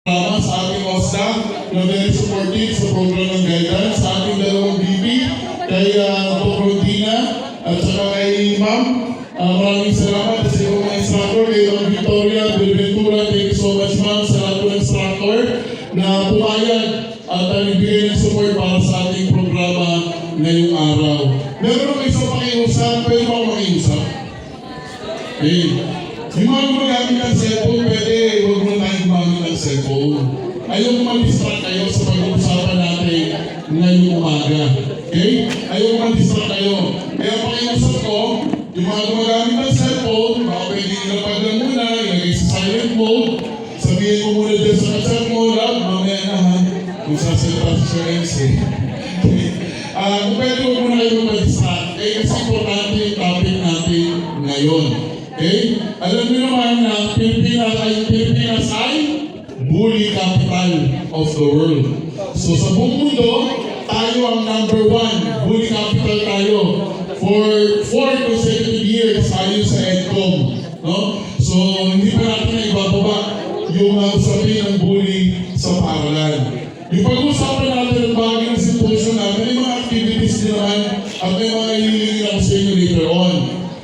Sa ating OSDA na very supportive sa program ng guidance, sa ating dalawang BB, kay Dina at saka kay Ma'am. Maraming salamat sa iyong mga instructor, kay Ma'am Victoria Belventura. Thank you so much, Ma'am, sa lahat ng instructor na pumayag at nagbigay ng support para sa ating programa ngayong araw. Meron akong isang pakiusap, pwede ba akong makiusap? Okay. Yung mga gumagamit ng cellphone, pwede huwag mo tayo gumamit ng cellphone. Ayaw mo mag-distract kayo sa pag-uusapan natin ngayong umaga. Okay? Ayaw mo mag-distract kayo. Kaya pakiusap ko, yung mga gumagamit ng cellphone, baka pwede ilapag lang muna, ilagay sa silent mode, sabihin mo muna dyan sa chat mo, love, mamaya na ha, kung sasalita sa Sherens eh. Kung pwede huwag muna kayo mag-distract, kasi importante yung topic natin ngayon. Okay? Alam niyo naman na Pilipinas ay bully capital of the world. So sa buong mundo, tayo ang number 1 bully capital tayo for 4 consecutive years ayon sa EDCOM. No? So hindi pa natin na ibababa yung usapin ng bully sa paaralan. Yung pag-usapan natin ng bagay ng sitwasyon natin, may mga activities din naman at may mga hihingin ako sa inyo later on.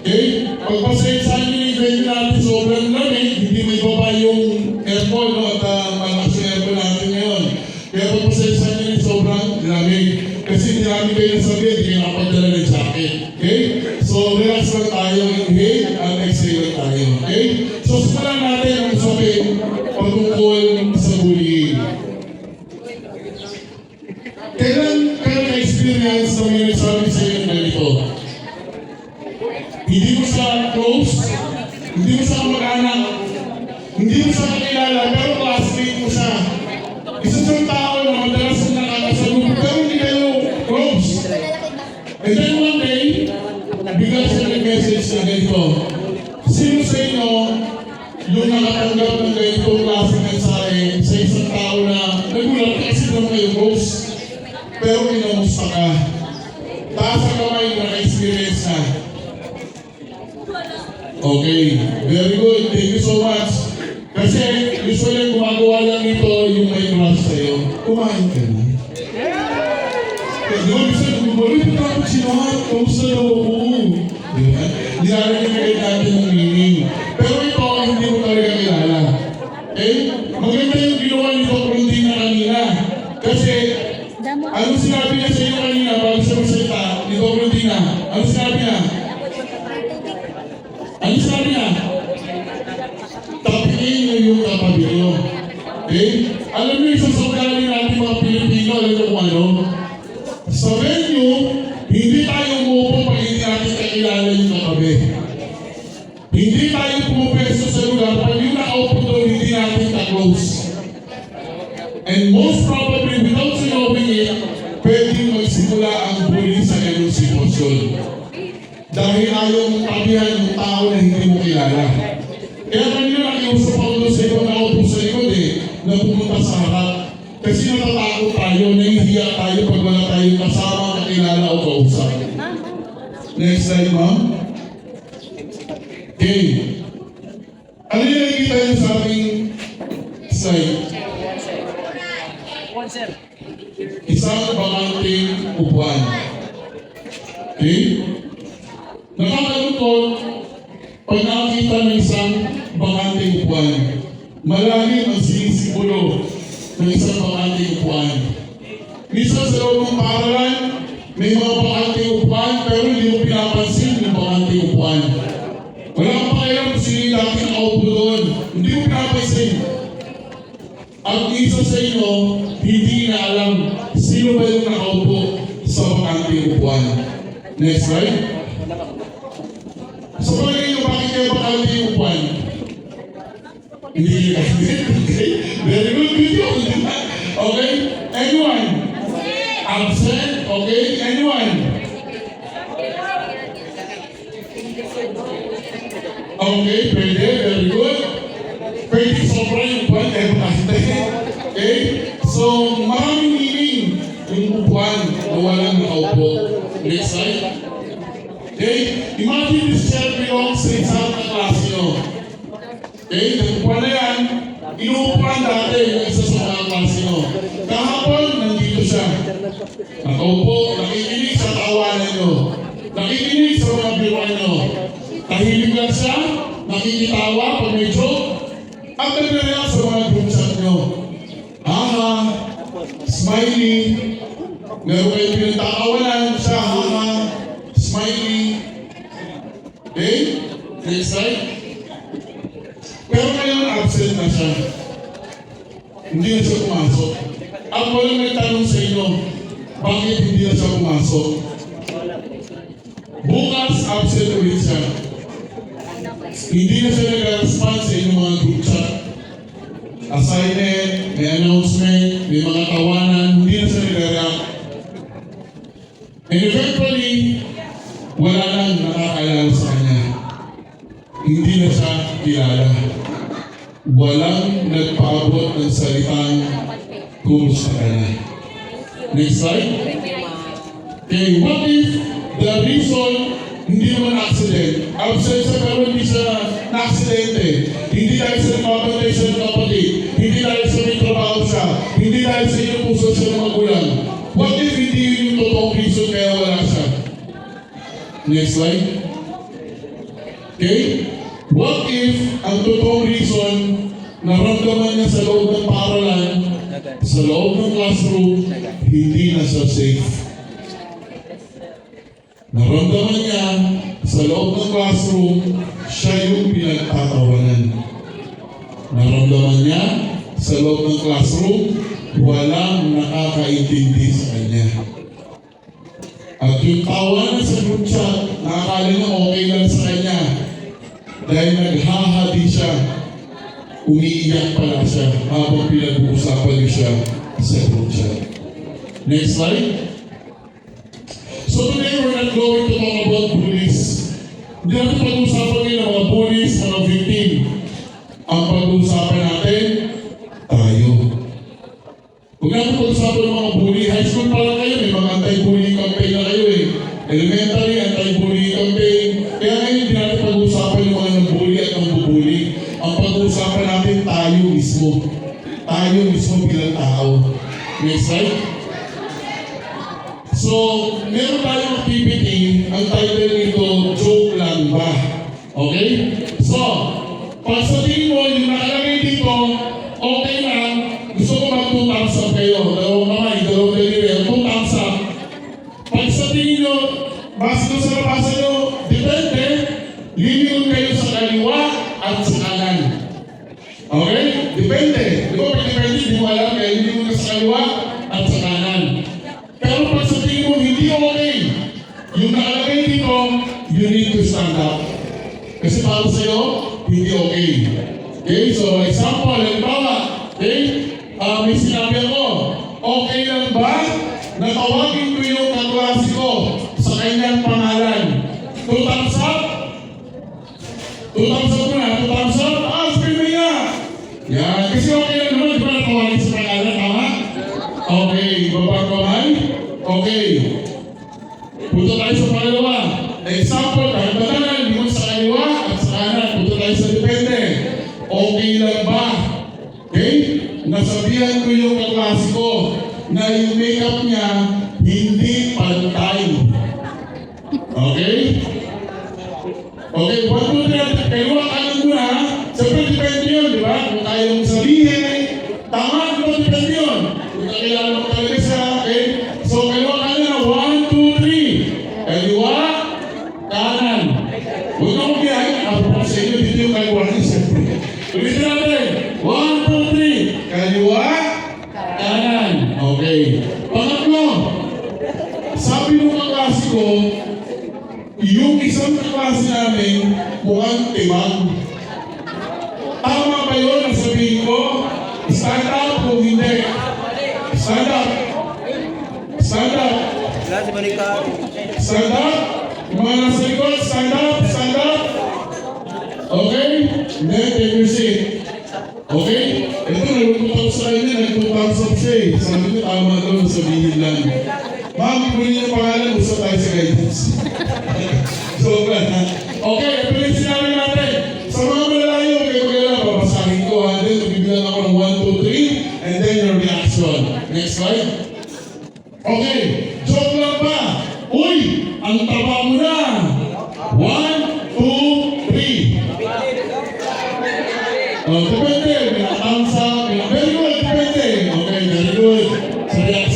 Okay? Pagpasensahan nyo yung venue natin sobrang lamig, hindi may baba yung aircon, no? At malakas yung aircon natin ngayon. Kaya pagpasensahan nyo yung sobrang lamig. Kasi hindi namin kayo nasabi, hindi kayo nakapagdala ng jacket. Okay? So relax lang tayo, inhale at exhale lang tayo. Okay? So simulan natin ang usapin pagtungkol sa bullying. Kailan kayo na-experience na may nagsabi sa inyo ganito? Hindi mo siya close, hindi mo siya kamag-anak, hindi mo siya kakilala, pero classmate mo siya. Isa siyang tao na madalas na nakakasalubo, pero hindi kayo close. And then one day, bigla siya nag-message na ganito. Sino sa inyo yung nakatanggap ng ganitong klase mensahe sa isang tao na nagulat kasi naman kayo close, pero kinamusta ka? Taas ang kamay na naka-experience na. Okay, very good. Thank you so much. Kasi usually gumagawa lang nito yung may crush sa'yo. Kumain ka na. Di ba bisa nagbubulit na ako sinuhat? Kamusta daw ako? Diba? Nilalagay na kayo natin ng meaning. Pero ito, hindi mo talaga kilala. Okay? Maganda yung ginawa nito kung hindi na kanina. Kasi, anong sinabi niya sa iyo kanina bago siya magsalita? Nito kung hindi na. Anong sinabi niya? Ano sabi niya? Tapiin niyo yung katabi niyo. Okay? Alam niyo, isa sa ugali natin mga Pilipino, alam niyo kung ano? Sa venue, hindi tayo umupo pag hindi natin kakilala yung katabi. Hindi tayo pumupeso sa lugar pag yung nakaupo doon, hindi natin ka-close. And most probably, without sinobing it, pwedeng magsimula ang bully sa ganung sitwasyon. Dahil ayaw mong tabihan ng tao na hindi mo kilala. Kaya kanina nakiusap ako doon sa iyo na ako sa likod na pumunta sa harap. Kasi natatakot tayo, nahihiya tayo pag wala tayong kasama, kakilala o kausap. Next slide, ma'am. Okay. Ano yung nakikita yun sa ating slide? Isang bakanting upuan. Okay? Nakakalungkot pag nakakita ng isang bakanteng upuan. Malalim ang sinisimbolo ng isang bakanteng upuan. Minsan sa loob ng paaralan, may mga bakanteng upuan pero hindi mo pinapansin yung bakanteng upuan. Wala kang pakialam kung sino yung dating nakaupo doon. Hindi mo pinapansin. At isa sa inyo, hindi na alam sino ba yung nakaupo sa bakanteng upuan. Next slide. So, palagay nyo, bakit kayo bakante yung upuan? Hindi nyo okay? Very good video, di ba? Okay? Anyone? Absent? Okay? Anyone? Okay, pwede. Very good. Pwede sobra yung upuan, bakante. Okay? So, maraming meaning yung upuan na walang nakaupo. Next slide. Okay? Imagine this chair belongs sa isang klase nyo. Okay? Nagpuan na yan, inuupuan dati yung smiley. Meron kayo pinagtakawalan, siya, smiley. Okay? Next slide. Pero ngayon, absent na siya. Hindi na siya pumasok. Ang walang nagtanong sa inyo, bakit hindi na siya pumasok? Bukas, absent ulit siya. Hindi na siya nag-respond sa inyong mga group chat. Assignment, may announcement, may mga tawanan, hindi na siya nag-react. And eventually, wala nang nakakaalala sa kanya. Hindi na siya kilala. Walang nagpaabot ng salitang kumusta ka na. Next slide. Okay, what if the reason hindi naman accident? Absent siya pero hindi siya na-aksidente. Hindi dahil sa nakapantay siya ng kapatid. Hindi dahil sa may trabaho siya. Hindi dahil sa inyong puso siya ng magulang. What if hindi yun yung totoong reason kaya wala siya? Next slide. Okay? What if ang totoong reason naramdaman niya sa loob ng paaralan, sa loob ng classroom, hindi na siya safe? Naramdaman niya sa loob ng classroom, siya yung pinagtatawanan. Naramdaman niya sa loob ng classroom, walang nakakaintindi sa kanya. At yung tawanan sa group chat, nakakala niya okay lang sa kanya. Dahil naghahadi siya, umiiyak pala siya habang pinag-uusapan niyo siya sa group chat. Next slide. So today we're not going to talk about bullies. Hindi natin pag-uusapan ngayon ng mga bullies, mga victim. Ang pag-uusapan natin, tayo. Huwag natin pag-uusapan ng mga bully. High school pa lang kayo, may mga anti-bullying campaign na kayo eh. Elementary, anti-bullying campaign. Kaya ngayon, hindi natin pag-uusapan yung mga nang-bully at nang-bubully. Ang pag-uusapan natin, tayo mismo. Tayo mismo bilang tao. Next slide. So, meron tayong activity, ang title nito, joke lang ba? Okay? So, pag sabihin mo, yung nakalagay dito, okay lang, gusto ko mag-2 thumbs up kayo. Dalawang kamay, dalawang daliri, 2 thumbs up. Pag sabihin nyo, base ko sa nabasa nyo, depende, lilingon kayo sa kaliwa at sa kanan. Okay? Depende. Di ba, pag depende, di mo alam, kaya lilingon ka sa kaliwa at sa kanan. Pero pag sabihin mo, hindi okay, yung nakalagay dito, you need to stand up. Kasi para sa'yo, hindi okay. Okay, so example, halimbawa, okay, may sinabi ako, okay lang ba na tawagin ko yung kaklase ko sa kanyang pangalan? 2 thumbs up? 2 thumbs up na, 2 thumbs up? Sabi mo niya. Yan, kasi okay lang naman, di ba natawagin sa pangalan, tama? Okay, babang kamay? Okay. Punta tayo sa pangalawa. Example, kahit batanan, limon sa kaliwa at sa kanan. Punta tayo sa depende. Okay lang ba? Okay? Nasabihan ko yung kaklase ko na yung makeup niya hindi pantay. Okay? Okay, 1, 2, 3. Kaliwa kanan mo na. Siyempre depende yun, di ba? Kung kaya mong sabihin, tama, di ba depende yun? Kung kakilala mo talaga siya, okay? So, kaliwa kanan na, 1, 2, 3. Kaliwa, kanan. Huwag na kong biyahin. Ako sa inyo, dito yung kaliwa niya, siyempre. Ulitin natin. 1, 2, 3. Kaliwa, kanan. Okay. Pangatlo, sabi ng kaklase ko, yung isang kaklase namin, mukhang timang. Tama ba yun ang sabihin ko? Stand up kung hindi. Stand up. Stand up. Stand up. Yung mga nasa likod, stand up. Stand up. Okay? Then take your seat. Okay? Ito, nalulungkot ako sa kanya. Nag-2 thumbs up siya eh. Sabi ko, tama doon, sabihin lang. Ma'am, kunin niyo pangalan. Gusto tayo sa guidance. So, okay, ito yung sinabi natin. Sa mga malalayo, kayo magkala, babasahin ko. Then, bibigyan ako ng 1, 2, 3. And then your reaction. Next slide. Okay, joke lang ba? Uy, ang taba mo na. 1, 2, 3. Depende. Thumbs up. Very good, depende. Okay, very good. So, reaction.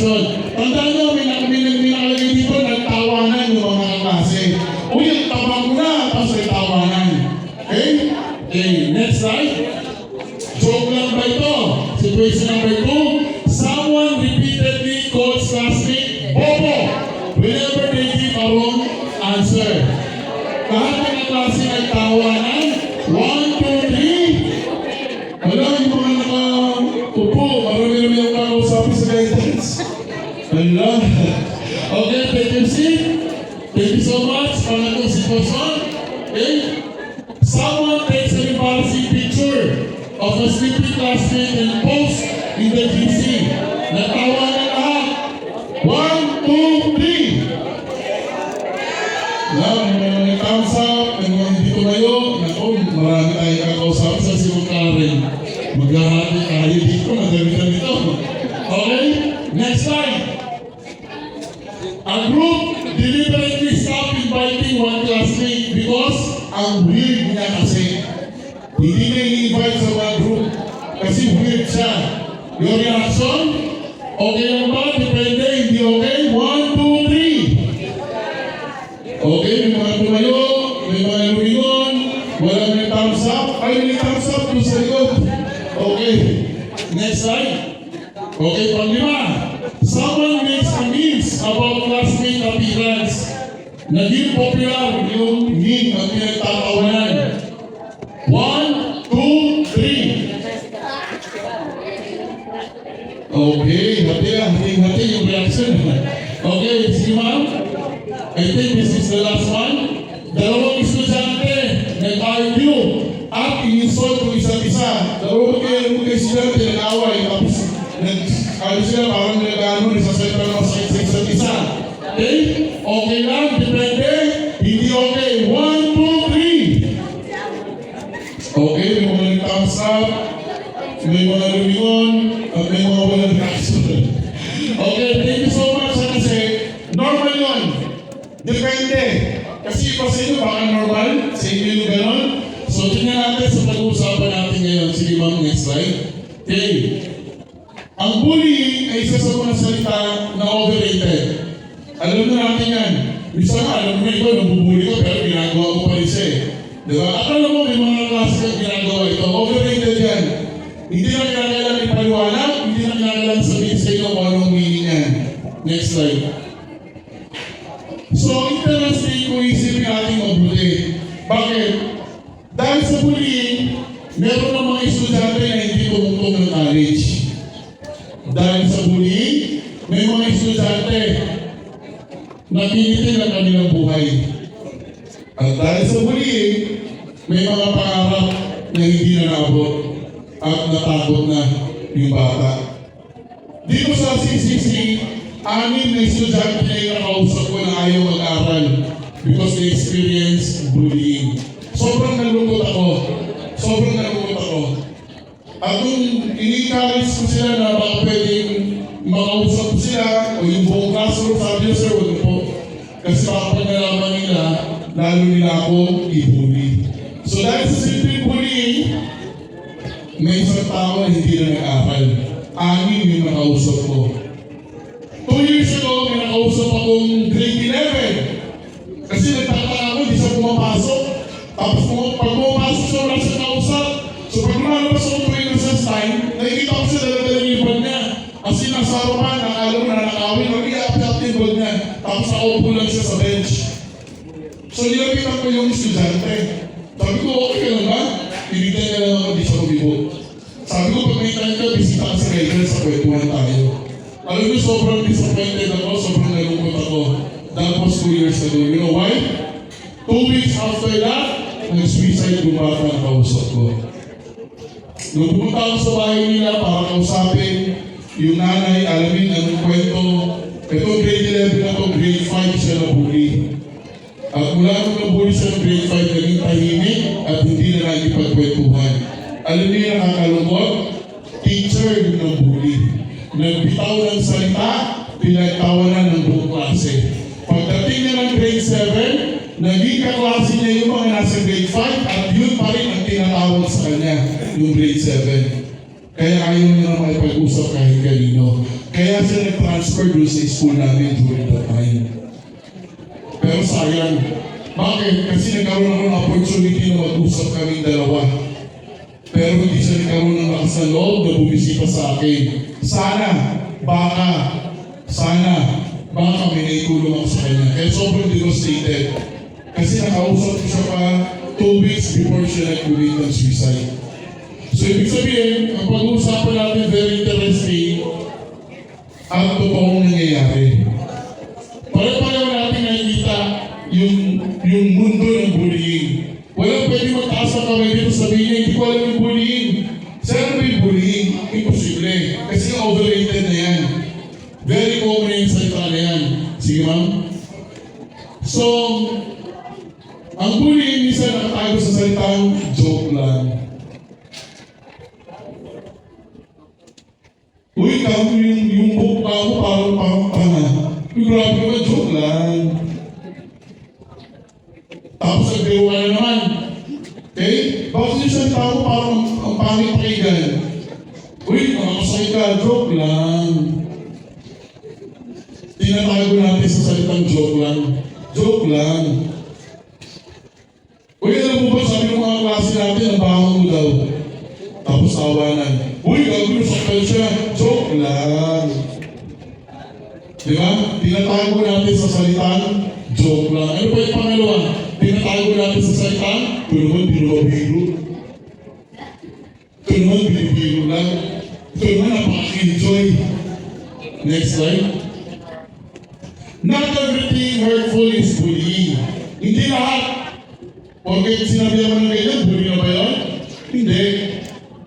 Question number 2, someone repeatedly calls classmate Bobo whenever they give a wrong answer. Lahat ng klase nagtawanan. 1, 2, 3. Wala yung mga nakaupo. Marami-rami yung kakausapin sa guidance. Wala. Okay, take your seat. Thank you so much. Pangatong sitwasyon. Okay? Someone takes an embarrassing picture of a sleeping classmate and posts in the GC. Natawa na lahat. 1, 2, 3. May thumbs up, may mga hindi tumayo. Naku, marami tayong kakausap sa si Karen. Maghahati tayo dito, madami na dito. Okay? Next slide. A group deliberately stopped inviting one classmate because ang weird niya kasi. Hindi niya i-invite sa mga group kasi weird siya. Your reaction? Okay lang ba? Depende, hindi okay? 1, 2, 3. Okay, may mga tumayo, may mga lumingon, wala may thumbs up. Ay, may thumbs up doon sa likod. Okay, next slide. Okay, panglima. Someone makes a memes about classmate appearance. Naging popular yung meme at pinagtatawanan. 1, 2, 3. Okay, hati yung reaction. Okay, sige ma'am. I think this is the last one. Dalawang estudyante nag-argue at in-insult yung isa't isa. Dalawang estudyante nag-away tapos sila parang nag-sasay pa naman sa isa't isa. Okay? Okay lang, depende. Hindi okay. 1, 2, 3. Okay, may mga nag-thumbs up, may mga lumingon, at may mga walang reaction. Okay, thank you so much kasi normal yun. Depende. Kasi iba sa inyo, baka normal, sa inyo yung gano'n. So, tingnan natin sa pag-uusapan natin ngayon. Sige ma'am, next slide. Okay. Ang bullying ay isa sa mga salita na overrated. Alam na natin yan. Minsan nga, alam mo na ito, nabubuli ko, pero ginagawa ko pa rin siya eh. Diba? At alam mo, may mga klase kang ginagawa ito. Overrated yan. Hindi na kinakailangan ipaliwanag, hindi na kinakailangan sabihin sa inyo kung anong meaning yan. Next slide. So, interesting kung isipin natin mabuti. Bakit? Dahil sa bullying, meron ng mga estudyante na hindi tumutong ng college. Dahil sa bullying, may mga estudyante na pinitin ang kanilang buhay. At dahil sa bullying, may mga pangarap na hindi na naabot at natakot na yung bata. Dito sa CCC, 6 na estudyante na yung nakausap ko na ayaw mag-aral because they experience bullying. Sobrang nalungkot ako. At kung ini-encourage ko sila na baka pwedeng makausap sila o yung buong classroom, sabi niyo, sir, wag po. Kasi baka pag nalaman nila, lalo nila ako i-bully. So dahil sa simple bullying, may isang tao na hindi na nag-aral. 6 yung nakausap ko. 2 years ago, may nakausap akong grade 11. Kasi nagtataka ako, hindi siya pumapasok. Tapos pag pumapasok siya, wala siya kausap. So pag lumalabas ako tuwing recess time, nakikita ko siya dala-dala yung bag niya. Kasi nasa harapan, nakakala mo na nakakawin, mag-i-up-up yung bag niya. Tapos nakaupo lang siya sa bench. So nilapitan ko yung estudyante. Sabi ko, okay ka lang ba? Ibigay niya lang ako, di siya mabigot. Sabi ko, pag may time ka, bisita ka sa guidance, sa kwentuhan tayo. Alam mo, sobrang disappointed ako, sobrang nalungkot ako. That was 2 years ago. You know why? 2 weeks after that, nag-suicide yung bata na kausap ko. Nung pumunta ako sa bahay nila para kausapin yung nanay, alamin anong kwento. Ito, grade 11 na to, grade 5 siya na-bully. At mula nung na-bully siya ng grade 5, naging tahimik at hindi na nakikipagkwentuhan. Alam niyo yung nakakalungkot? Teacher yung nang-bully. Nagbitaw ng salita, pinagtawanan ng buong klase. Pagdating niya ng grade 7, naging kaklase niya yung mga nasa grade 5 at yun pa rin ang tinatawag sa kanya, yung grade 7. Kaya ayaw niya na makipag-usap kahit kanino. Kaya siya nag-transfer doon sa school namin during that time. Pero sayang. Bakit? Kasi nagkaroon ako ng opportunity na mag-usap kaming dalawa. pero hindi siya nagkaroon ng lakas ng loob na bumisita sa akin. Baka may naitulong ako sa kanya. Kaya sobrang devastated. Kasi nakausap ko siya pa 2 weeks before siya nag-commit ng suicide. So, ibig sabihin, ang pag-uusapan natin very interesting at totoong nangyayari. Pare-pareho natin nakikita yung mundo ng bullying. Walang pwede magtaas ng kamay dito sabihin niya, hindi ko alam yung bullying. Saan ba yung bullying? Imposible. Kasi overrated na yan. Very common yung salita na yan. Sige ma'am? So, ang bullying minsan nakatago sa salitang joke lang. Uy, kamo yung book pa ako parang tanga. Uy, grabe naman, joke lang. Tapos nagbiruan na naman. Okay? Bakit yung salita ko parang ang pangit pakinggan? Uy, makakasakit ka, joke lang. Tinatago natin sa salitang joke lang. Joke lang. Uy, alam mo ba, sabi ng mga klase natin, ang baho mo daw. Tapos tawanan. Uy, gagawin sa siya. Joke lang. Di ba? Tinatago natin sa salitang joke lang. Ano pa yung pangalawa? Tinatago natin sa salitang ito naman biro-biro. Ito naman biro-biro lang. Ito naman napaka-enjoy. Next slide. Not everything hurtful is bullying. Hindi lahat. Pagkat sinabi naman ng ganyan, bully na ba yun? Hindi.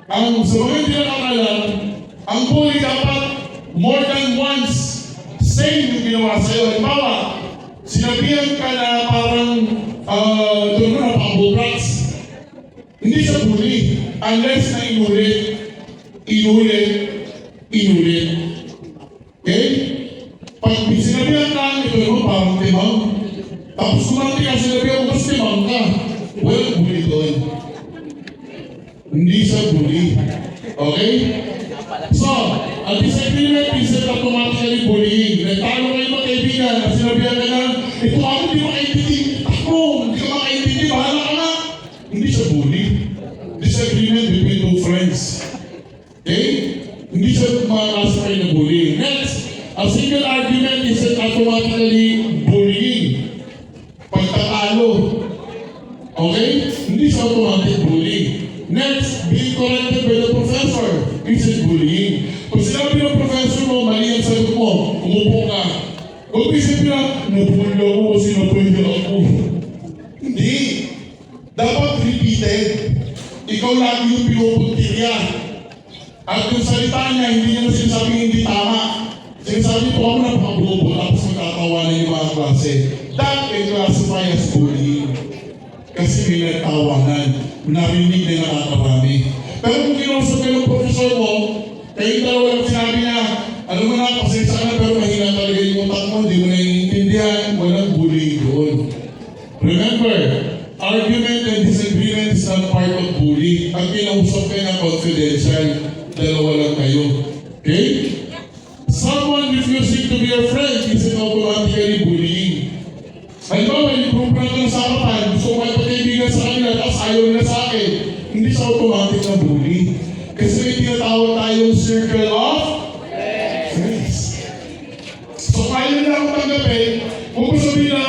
Ang sa mga hindi nakakalam, ang bully dapat more than once same yung ginawa sa'yo. Halimbawa, sinabihan ka na parang doon mo napaka-bukrats. Hindi siya bully unless na inulit. Okay? Pag sinabihan ka, ito mo parang timang. Tapos kumanti ka, sinabihan mo, mas timang ka. Well, bully doon. Hindi siya bully. Okay? So, ang disagreement is automatically bullying. Nagtalo kayo mga kaibigan at sinabihan ka na, ito ako hindi makaintindi. Ako, hindi ka makaintindi. Bahala ka na. Hindi siya bully. Disagreement between two friends. Okay? Hindi siya makakasakay na bullying. Next, a single argument is automatically bullying. Pagtatalo. Okay? Hindi siya automatic bullying. Next, being corrected by the professor. This is bullying. Kung sinabi ng professor mo, mali ang sagot mo, umupo ka. Huwag isipin na, nabuhuli ako kasi nabuhuli ako. Hindi. Dapat repeated. Ikaw lagi yung pinupuntirya. At kung salita niya, hindi niya na sinasabing hindi tama. Sinasabi ko ako napakabobo, tapos magkatawanan yung mga klase. That is classified as bullying. Kasi may nagtawanan. Narinig na nakakarami. Pero kung kinusap ka ng professor mo, kayong dalawa lang sinabi niya, alam mo na, pasensya ka na, pero mahina talaga yung utak mo, hindi mo na inintindihan, walang bullying doon. Remember, argument and disagreement is not part of bullying. Ang kinausap kayo na confidential, dalawa lang kayo. Okay? Someone refusing to be your friend isn't automatically bullying. Halimbawa, yung group natin sa harapan, gusto ko kayo pagkaibigan sa kanila, tapos ayaw nila sa akin. Hindi siya automatic na bully. Kasi may tinatawag tayong circle of friends. So, kaya nila ako tanggapin, kung gusto nila,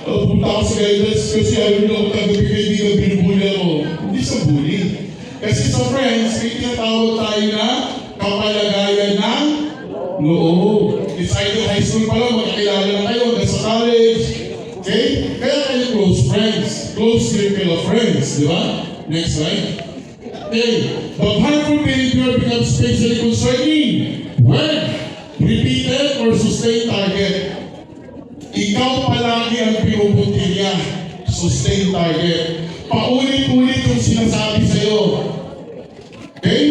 punta ako sa guidance kasi ayaw nila ako tanggapin kaibigan, binubuli ako. Hindi siya bully. Kasi sa friends, may tinatawag tayo na kapalagayan ng loob. It's either high school pa lang, magkakilala na kayo, hanggang sa college. Okay? Kaya kayo close friends. Close circle of friends. Di ba? Next slide. Okay. But harmful behavior becomes especially concerning when repeated or sustained target. Ikaw palagi ang pinupuntilya. Sustained target. Paulit-ulit yung sinasabi sa'yo. Okay?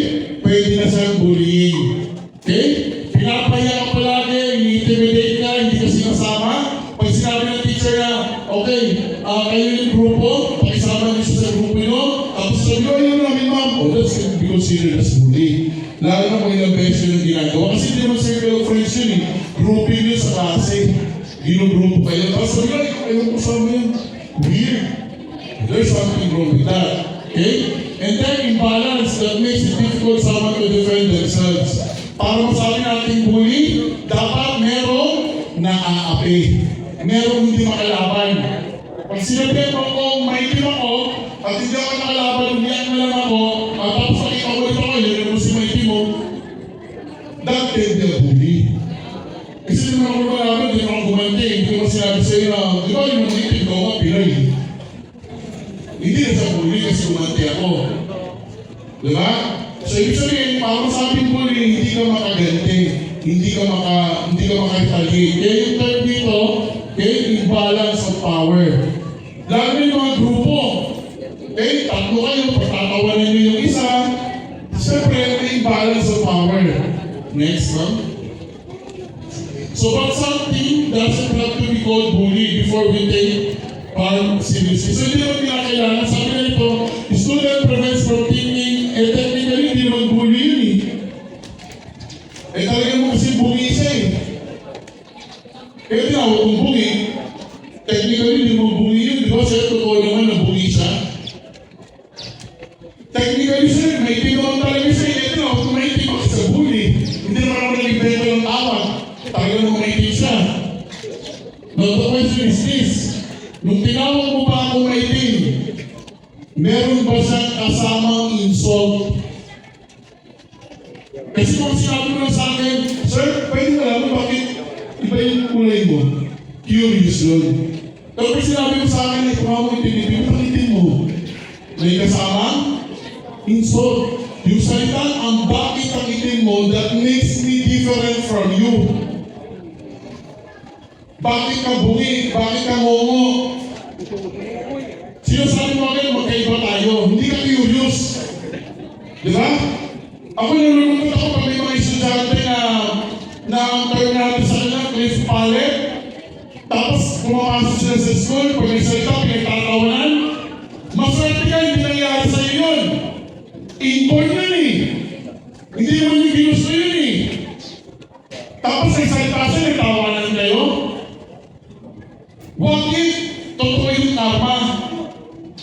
Pwede na siyang bullying. Okay? Pinapaya ka palagi, i-intimidate ka, hindi ka sinasama. Pag sinabi ng teacher na, okay, kayo yung grupo, pakisama niyo sa grupo nyo, tapos sabi ko, ayun namin ma'am, that's going to be considered as bullying. Lalo na kung ilang beses yung ginagawa. Kasi hindi naman circle of friends yun eh. Grouping yun sa klase. Ginugrupo kayo. Tapos sabi ko, ayun kasama yun. Weird. There's something wrong with that. Okay? And then imbalance that makes it difficult someone to defend themselves. Para masabi natin bully, dapat merong naaapi. Merong hindi makalaban. Pag sinabi mo kung may team ako, at hindi ako nakalaban, umiyak na lang ako, at tapos nakikabulit ako, yun mo si may team mo, that can be a bully. Kasi di naman ako malaman, di naman ako gumanti. Hindi ko sinabi sa'yo na, di ba yung mga itig ko ako, Pinoy. Hindi na sa bully kasi gumanti ako. Di ba? So ibig sabihin, para masabing bully, hindi ka makaganti. Hindi ka maka-retaliate. Kaya yung term dito, okay, imbalance of power. Lalo yung mga grupo. Okay, tatlo kayo, patatawanan nyo yung isa. Siyempre, may imbalance of power. Next one. So, but something doesn't have to be called bully before we take part seriously. So, hindi naman kailangan. Sabi na ito, student prevents from thinking, technically, hindi naman bully yun talaga mo kasi bully siya Kaya tinawag kong bully. Technically, hindi mo bully yun. Di ba? Sa'yo, totoo naman na bully siya. Technically, sir, may tinawag talaga siya. Kaya tinawag kung may tinawag sa bully. Hindi naman ako nag-invento ng tawag. Talagang maitim siya. Now the question is this, nung tinawag mo ba akong maitim, meron ba siyang kasamang insult? Kasi kung sinabi mo lang sa akin, sir, pwede na lang bakit iba yung kulay mo? Curious yun. Tapos sinabi mo sa akin, tumawag mo itim, pakitin mo. May kasamang insult. Yung salitan, ang bakit ang itim mo that makes me different from you. Bakit ka bungi? Bakit ka ngongo? Sinasabi mo akin, magkaiba tayo. Hindi ka curious. Di ba? Ako nalulungkot ako pag may mga estudyante na tayo natin sa kanila, Cliff Pallet. Tapos pumapasok sila sa school, pag may salita, pinagtatawanan. Maswerte ka, hindi nangyari sa'yo yun. Inborn yun Hindi naman yung ginusto yun Tapos may salita siya, nagtawanan kayo. What if totoo yung karma?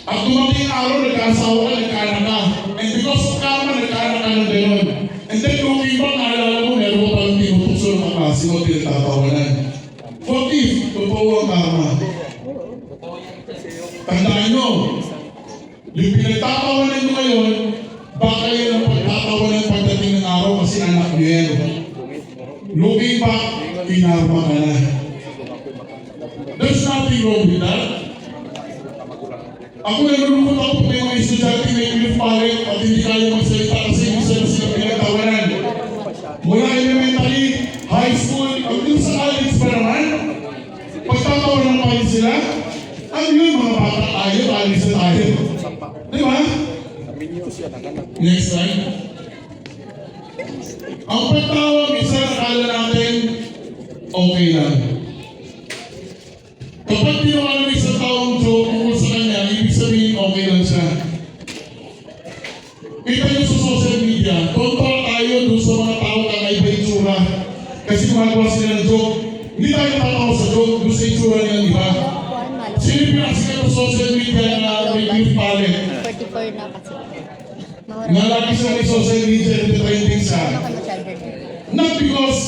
At dumating araw, nagkaasawa ka, nagkaanak ka. And because of karma, nagkaanak ka ng gano'n. And then looking back, naalala mo, meron mo palang tinutukso ng kaklase mo, pinagtatawanan. What if totoo ang karma? Tandaan nyo, yung pinagtatawanan nyo ngayon, baka yun ang pagtatawanan pagdating ng araw kasi anak nyo yan. Looking back, pinarma ka na. There's nothing wrong with that. Ako nalulungkot ako pag may mga estudyante may Cliff Pallet at hindi kaya magsalita kasi isa na sila pinagtawanan. Mula elementary, high school, at yung sa college pa naman, pagtatawanan pa rin sila. Ano yun, mga bata tayo, alis na tayo. Di ba? Next slide. Ang pagtawag, isa nakala natin, okay lang. Kapag ginawa ng isang taong joke tungkol sa kanya, ibig sabihin okay lang siya. Kita nyo sa social media, tonto tayo doon sa mga tao na iba yung tsura. Kasi gumagawa sila ng joke. Hindi tayo tatawa sa joke doon sa itsura nilang iba. Sino pinasikat sa social media na may Cliff Pallet? 44 na kasi. Nalaki siya may social media na trending siya. Not because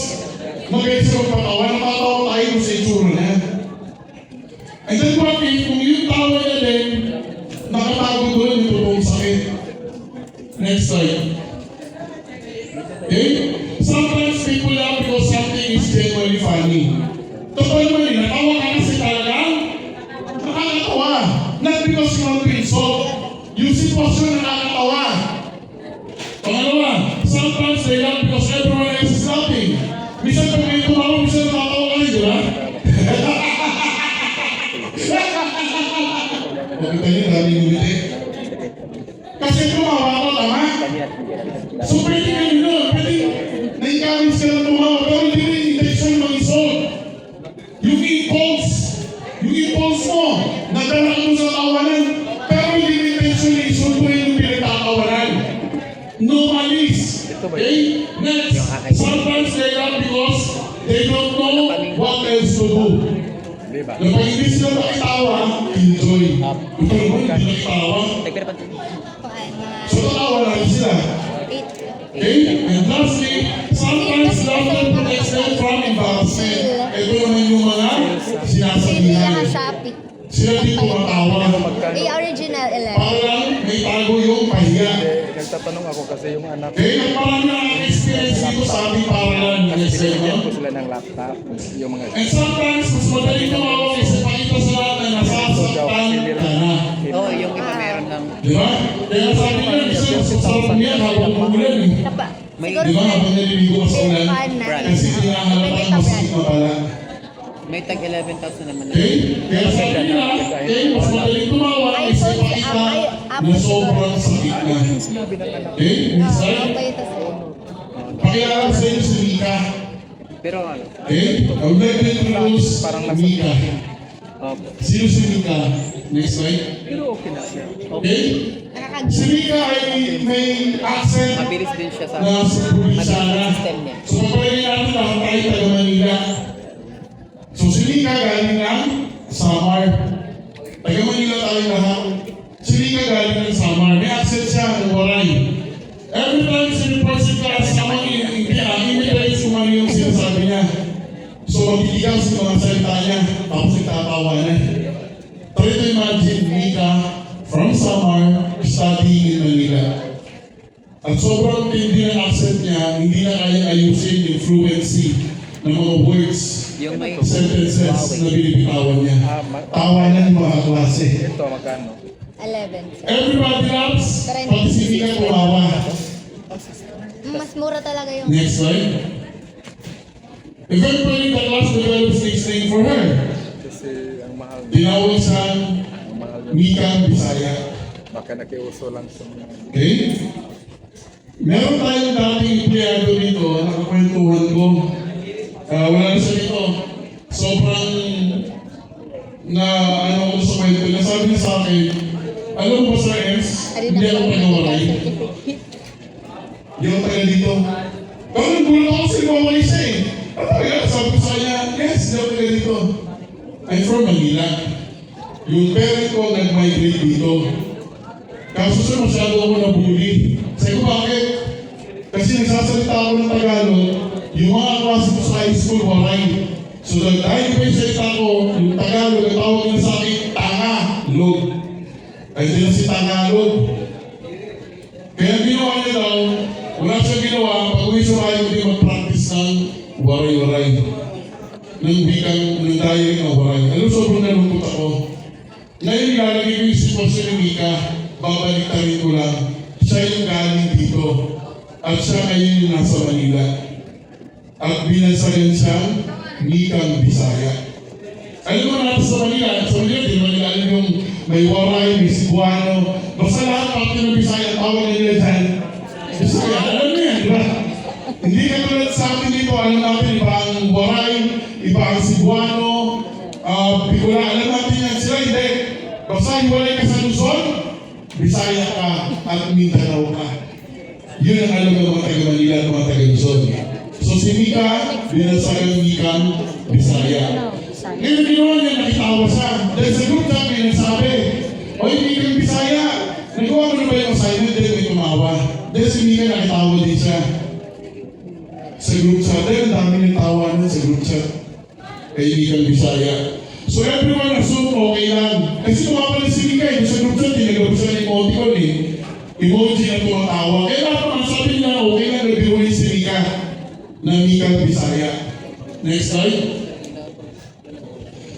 magaling siya magpatawa, natatawa tayo doon sa itsura niya. And then what if, kung yung tawa niya din, nakatago doon yung totoong sakit. Next slide. Okay? Sometimes people laugh because something is genuinely funny. Totoo naman natawa ka kasi talaga, nakakatawa. Not because you want to insult. Yung sitwasyon nakakatawa. Pangalawa, sometimes they laugh because everyone else is laughing. Minsan pag may tumawa, minsan nakatawa ka rin, di ba? Pakita niyo, dami ngumiti. Kasi tumawa ako, tama? So pwede kayo nun, pwede na-encourage ka na tumawa, pero hindi rin intention mag-insult. Yung impulse mo, nadala mo sa tawanan, pero hindi rin intention na isultuhin yung pinagtatawanan. No malice. Okay? Next, sometimes they laugh because they don't know what else to do. Kapag hindi sila nakitawa, enjoy. Ito naman, hindi nakitawa. totoo na rin sila. Okay? And lastly, sometimes laughter protects them from embarrassment. Ito naman yung mga sinasabihan. Sila di tumatawa. Original 11. Parang may tago yung pahiya. Nagtatanong ako kasi yung anak Okay? Ang parang na-experience dito sa ating paralan. Yes, binigyan sir. ko sila ng laptop, yung mga And sometimes, mas madaling tumawa kaysa pakita sa lahat na nasasaktan ka na. Oo, yung iba meron ng Di ba? Kaya sabi niya, isa sa sarap niya habang umulan eh. may Siguro Di ba? Habang naliligo ka sa ulan. Kasi kinahalata ang masikip na pala. may tag 11,000 naman na. Okay? Kaya sabi nila, okay, mas madaling tumawa kaysa pakita na sobrang sakit na. Okay? Next slide. Pakialam sa inyo si Mika. Pero ano, Okay? I would like to introduce parang nasa Mika. opo. Sino si Mika? Next slide. pero okay na siya. Okay? Si Mika ay may accent Mabilis din siya sa na sa probinsana. system niya. So, papayagin natin lahat tayo taga Manila. So, si Mika galing ng Samar. Taga Manila tayo lahat. Si Mika galing ng Samar. May accent siya ng Waray. Every time si report si class, naman imitate kung ano yung sinasabi niya. So, magtitigaw sa mga salita niya, tapos nagtatawa na. Try to imagine Mika from Samar studying in Manila. At sobrang tindi ng accent niya, hindi na kaya ayusin yung fluency ng mga words, Yung may sentences na binibitawan niya. Tawa na ng mga klase. Ito, magkano? 11. Everybody loves, pag si Mika tumawa. Mas mura talaga yung... Next slide. Eventually, the class develops nickname for her. Kasi ang mahal niya, Tinawag sa ang mahal niya. Mika Bisaya. Baka nakiuso lang sa mga Okay? Meron tayong dating empleyado dito, nakakwentuhan ko. Wala na siya dito. Sobrang na ano ko sa kwento niya. Sabi niya sa akin, alam mo ba Sir Ems, hindi ako panawaray. Hindi ako taga dito. Pero nagulat ako sa iwawaray siya eh. Ano kaya? Sabi ko sa kanya, yes, hindi ako taga dito. I'm from Manila. Yung parent ko nag-migrate dito. Kaso siya masyado ako nabully. Sabi ko, bakit? Kasi nagsasalita ako ng Tagalog, yung mga klase ko sa high school, waray. So dahil pa yung salita ko, yung Tagalog, ang tawag nila sa akin, Tanga-log. Ay sila si Tanga-log. Kaya ginawa niya daw, wala siya ginawa, pag-uwi sa bahay, hindi mag-practice ng waray-waray. Ng bikang, ng diary ng waray. Alam, sobrang nalungkot ako. Ngayon, ilalagay ko yung sitwasyon ni Mika, babalik-tarin ko lang. Siya yung galing dito. At siya ngayon yung nasa Manila. At binansagan siyang Mikang Bisaya. Alam mo natin sa Manila, di Manila alam yung may Waray, may Cebuano. Basta lahat kapit ng Bisaya, tawag nila dyan. Bisaya, alam mo yan, di ba? Hindi ka tulad sa atin dito, alam natin, iba ang Waray, iba ang Cebuano, Bicola, alam natin yan. Sila hindi. Basta hiwalay ka sa Luzon, Bisaya ka at Mindanao ka. Yun ang alam ng mga taga-Manila at mga taga-Luzon. So si Mika, binansagan Mikang Bisaya. Ngayon ginawa niya, nakitawa siya. Dahil sa group chat, may nagsabi, oy, Mikang Bisaya, nagawa mo na ba yung assignment? Dahil may tumawa. Dahil si Mika, nakitawa din siya. Sa group chat, dahil ang dami ng tawa na sa group chat. Kay Mikang Bisaya. So everyone assume okay lang. Kasi tumawa na si Mika, sa group chat, tinagawin siya ng emoticon eh. Emoji na tumatawa. Kaya naman, sabi niya, okay lang, nag-iwalay si Mika na Mikang Bisaya. Next slide.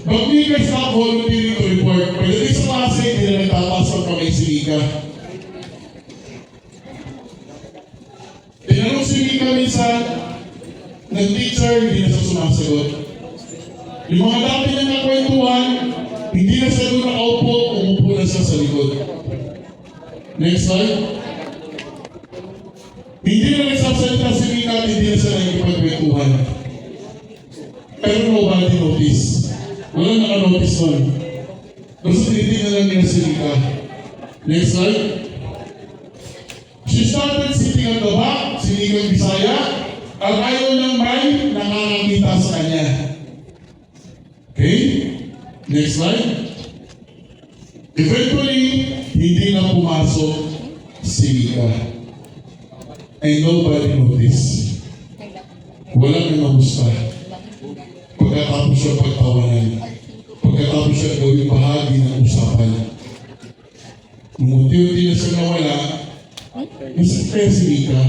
But Mika is not volunteering to report. Pagdating sa klase, hindi na nagtataas ang kamay si Mika. Tinanong si Mika minsan, nag-teacher, hindi na siya sumasagot. Yung mga dati niya nakwentuhan, hindi na siya doon nakaupo, umupo na siya sa likod. Next slide. Hindi na nagsasalita si Mika at hindi na siya nakikipagkwentuhan. Pero nobody notice. Walang naka-notice man. Basta tinitingnan lang nila si Mika. Next slide. She started sitting at the back, si Mikang Bisaya, at ayaw ng may nakakakita sa kanya. Okay? Next slide. Eventually, hindi na pumasok si Mika. And nobody noticed. Walang namusta. Pagkatapos siya pagtawanan. Pagkatapos siya gawing bahagi ng usapan. Nung unti-unti na siya nawala, nasaan kaya si Mika?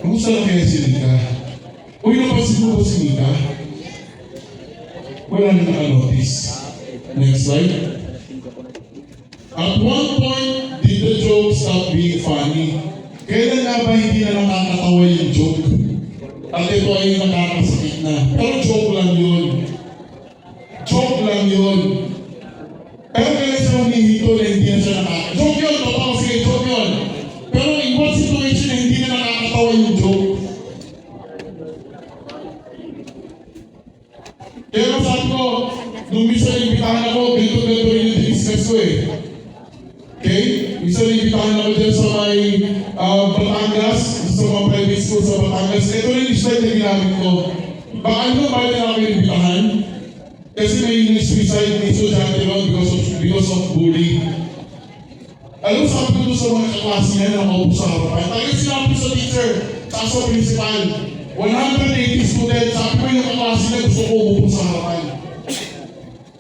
Kamusta na kaya si Mika? Uy, napansin mo ba si Mika? Wala na naka-notice. Next slide. At one point, did the joke stop being funny? Kailan nga ba hindi na nakakatawa yung joke? At ito ay nakakasakit na. Pero joke lang yun. Joke lang yun. Pero kailan siya humihito na hindi na siya nakakatawa? Joke yun! Totoo, sige, joke yun. Pero in what situation na hindi na nakakatawa yung joke? Kaya nga sabi ko, nung minsan imbitahan ako, ganito rin yung discuss ko eh. Okay? Minsan imbitahan ako dyan sa may Batangas, sa mga private school sa Batangas. Ito rin yung slide na ginamit ko. Baka ano ba na ako imbitahan? Kasi may suicide na estudyante ron because of bullying. Alam mo, sabi ko doon sa mga kaklase niya na nakaupo sa harapan. Talagang sinabi ko sa teacher, saka sa principal, 180 students, sabi ko yung kaklase niya gusto ko umupo sa harapan.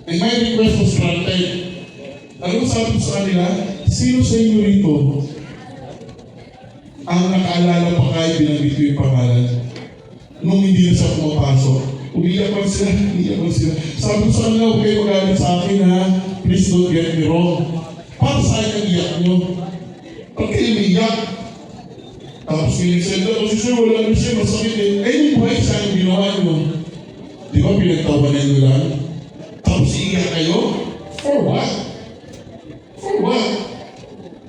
And my request was granted. Alam mo, sabi ko sa kanila, sino sa inyo rito ang nakaalala pa kahit binanggit ko yung pangalan nung hindi na siya pumapasok? Umiyak pa sila, umiyak pa sila. Sabi ko sa kanila, huwag kayo magalit sa akin ha, please don't get me wrong. Para sa akin ang iyak nyo. Pag kayo umiyak, tapos kinisenda, kasi siya wala na siya, masakit eh. Eh, yung buhay siya yung ginawa nyo. Di ba pinagtawanan nyo lang? Tapos iiyak kayo? For what? For what?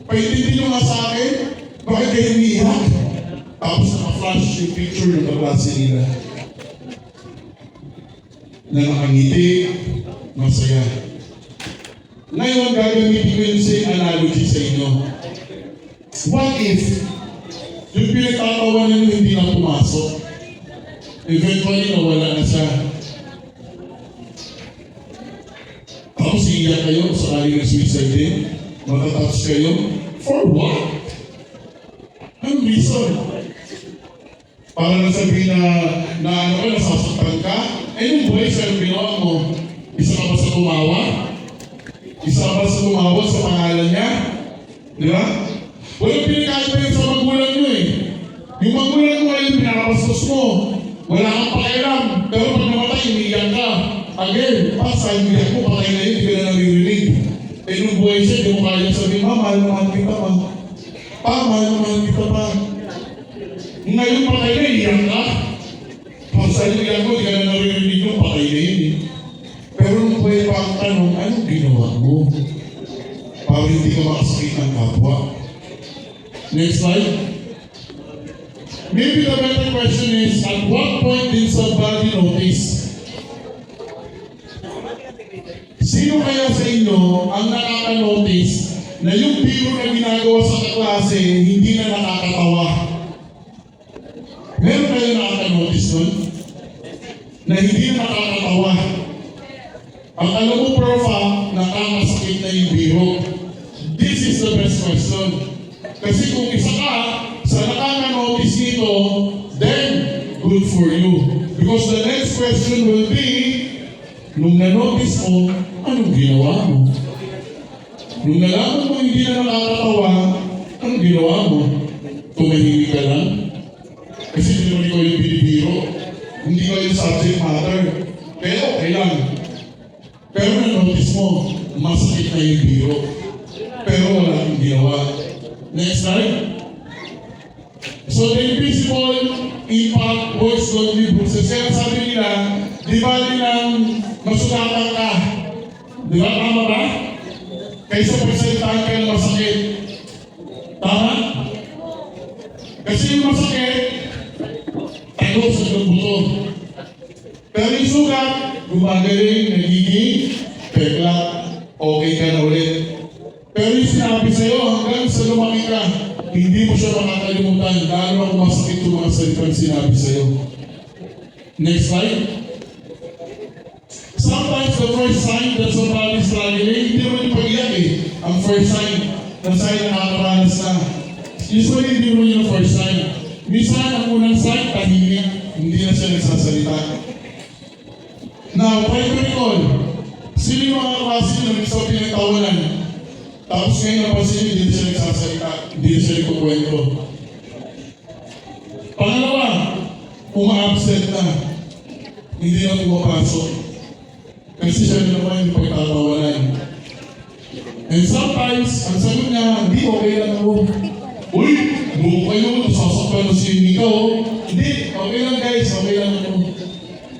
Paintindi nyo nga sa akin, bakit kayo umiiyak? Tapos naka-flash yung picture ng kaklase nila. Na nakangiti, masaya. Ngayon, gagamitin ko yung same analogy sa inyo. What if yung pinagtatawanan nyo hindi na pumasok? Eventually, nawala na siya. Tapos iiyak kayo, sakali ng suicide din, matatouch kayo. For what? Anong reason? Para nasabihin na ano ka, nasasaktan ka? Eh, nung buhay siya yung ginawa mo, isa ka ba sa tumawa? Isa ka ba sa tumawa sa pangalan niya? Di ba? Walang pinakain pa yun sa magulang nyo eh. Yung magulang mo ay yung pinakapastos mo. Wala kang pakialam. Pero pag namatay, umiiyak ka. Again, sa umiiyak mo, patay na yun, hindi ka na naririnig. Eh, nung buhay siya, di mo kaya sabihin, Ma, mahal naman kita pa. Pa, mahal naman kita pa. Ngayon patay na, iiyak ka. Pag sa umiiyak mo, di ka na naririnig mo, patay na yun eh. Pero nung buhay pa ang tanong, anong ginawa mo? Para hindi ka makasakit ng kapwa. Next slide. Maybe the better question is, at what point did somebody notice? Sino kaya sa inyo ang nakaka-notice na yung biro na ginagawa sa kaklase hindi na nakakatawa? Meron kayo nakaka-notice nun? Na hindi na nakakatawa. Ang alam mo, Profa, nakakasakit na yung biro. This is the best question. Kasi kung isa ka sa nakaka-notice nito, then good for you. Because the next question will be, nung na-notice mo, anong ginawa mo? Nung nalaman mo hindi na nakakatawa, anong ginawa mo? Tumahimik ka lang? Kasi hindi naman ikaw yung binibiro. Hindi ka yung subject matter. Pero okay lang. Pero na-notice mo, masakit na yung biro. Pero wala kang ginawa. Next slide. So the invisible impact works godly bruises. Kaya sabi nila, di ba nilang masugatan ka? Di ba? Tama ba? Kaysa presentahan ka ng masakit. Tama? Kasi yung masakit, tayo sa buto. Pero yung sugat, gumagaling, nagiging, pekla, okay ka na ulit. Pero yung sinabi sa'yo, hanggang sa lumaki ka, hindi mo siya makakalimutan, lalo ang masakit yung mga salitang sinabi sa'yo. Next slide. Sometimes the first sign that somebody is struggling, hindi naman yung pag-iyak eh. Ang first sign, na sa'yo nakakaranas na. Usually, hindi mo yung first sign. Minsan, ang unang sign, tahimik, hindi na siya nagsasalita. Now, try to recall, sino yung mga klase na minsan pinagtawanan? Tapos ngayon, napansin niyo, hindi siya nagsasalita, hindi siya nagkukwento. Pangalawa, uma-absent na, hindi na pumapasok. Kasi siya naman yung pagtatawanan. And sometimes, ang sagot niya, hindi, okay lang ako. Uy, buo kayo, sasakpan na si Mika, oh. Hindi, okay lang guys, okay lang ako.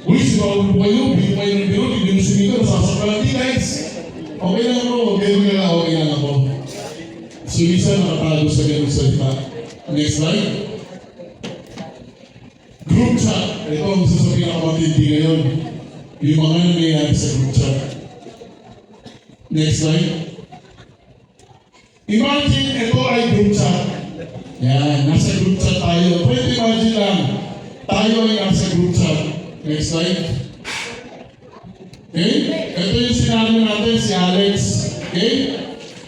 Uy, siguro kayo, biro kayo ng biro, hindi mo si Mika, sasakpan na. Hindi guys, okay lang ako, okay lang ako. So, isa nakatago sa ganun salita. Next slide. Group chat. Ito ang isa sa pinakamatindi ngayon. Yung mga nangyayari sa group chat. Next slide. Imagine, ito ay group chat. Yan, nasa group chat tayo. Pwede imagine lang, tayo ay nasa group chat. Next slide. Okay? Ito yung sinabi natin, si Alex. Okay?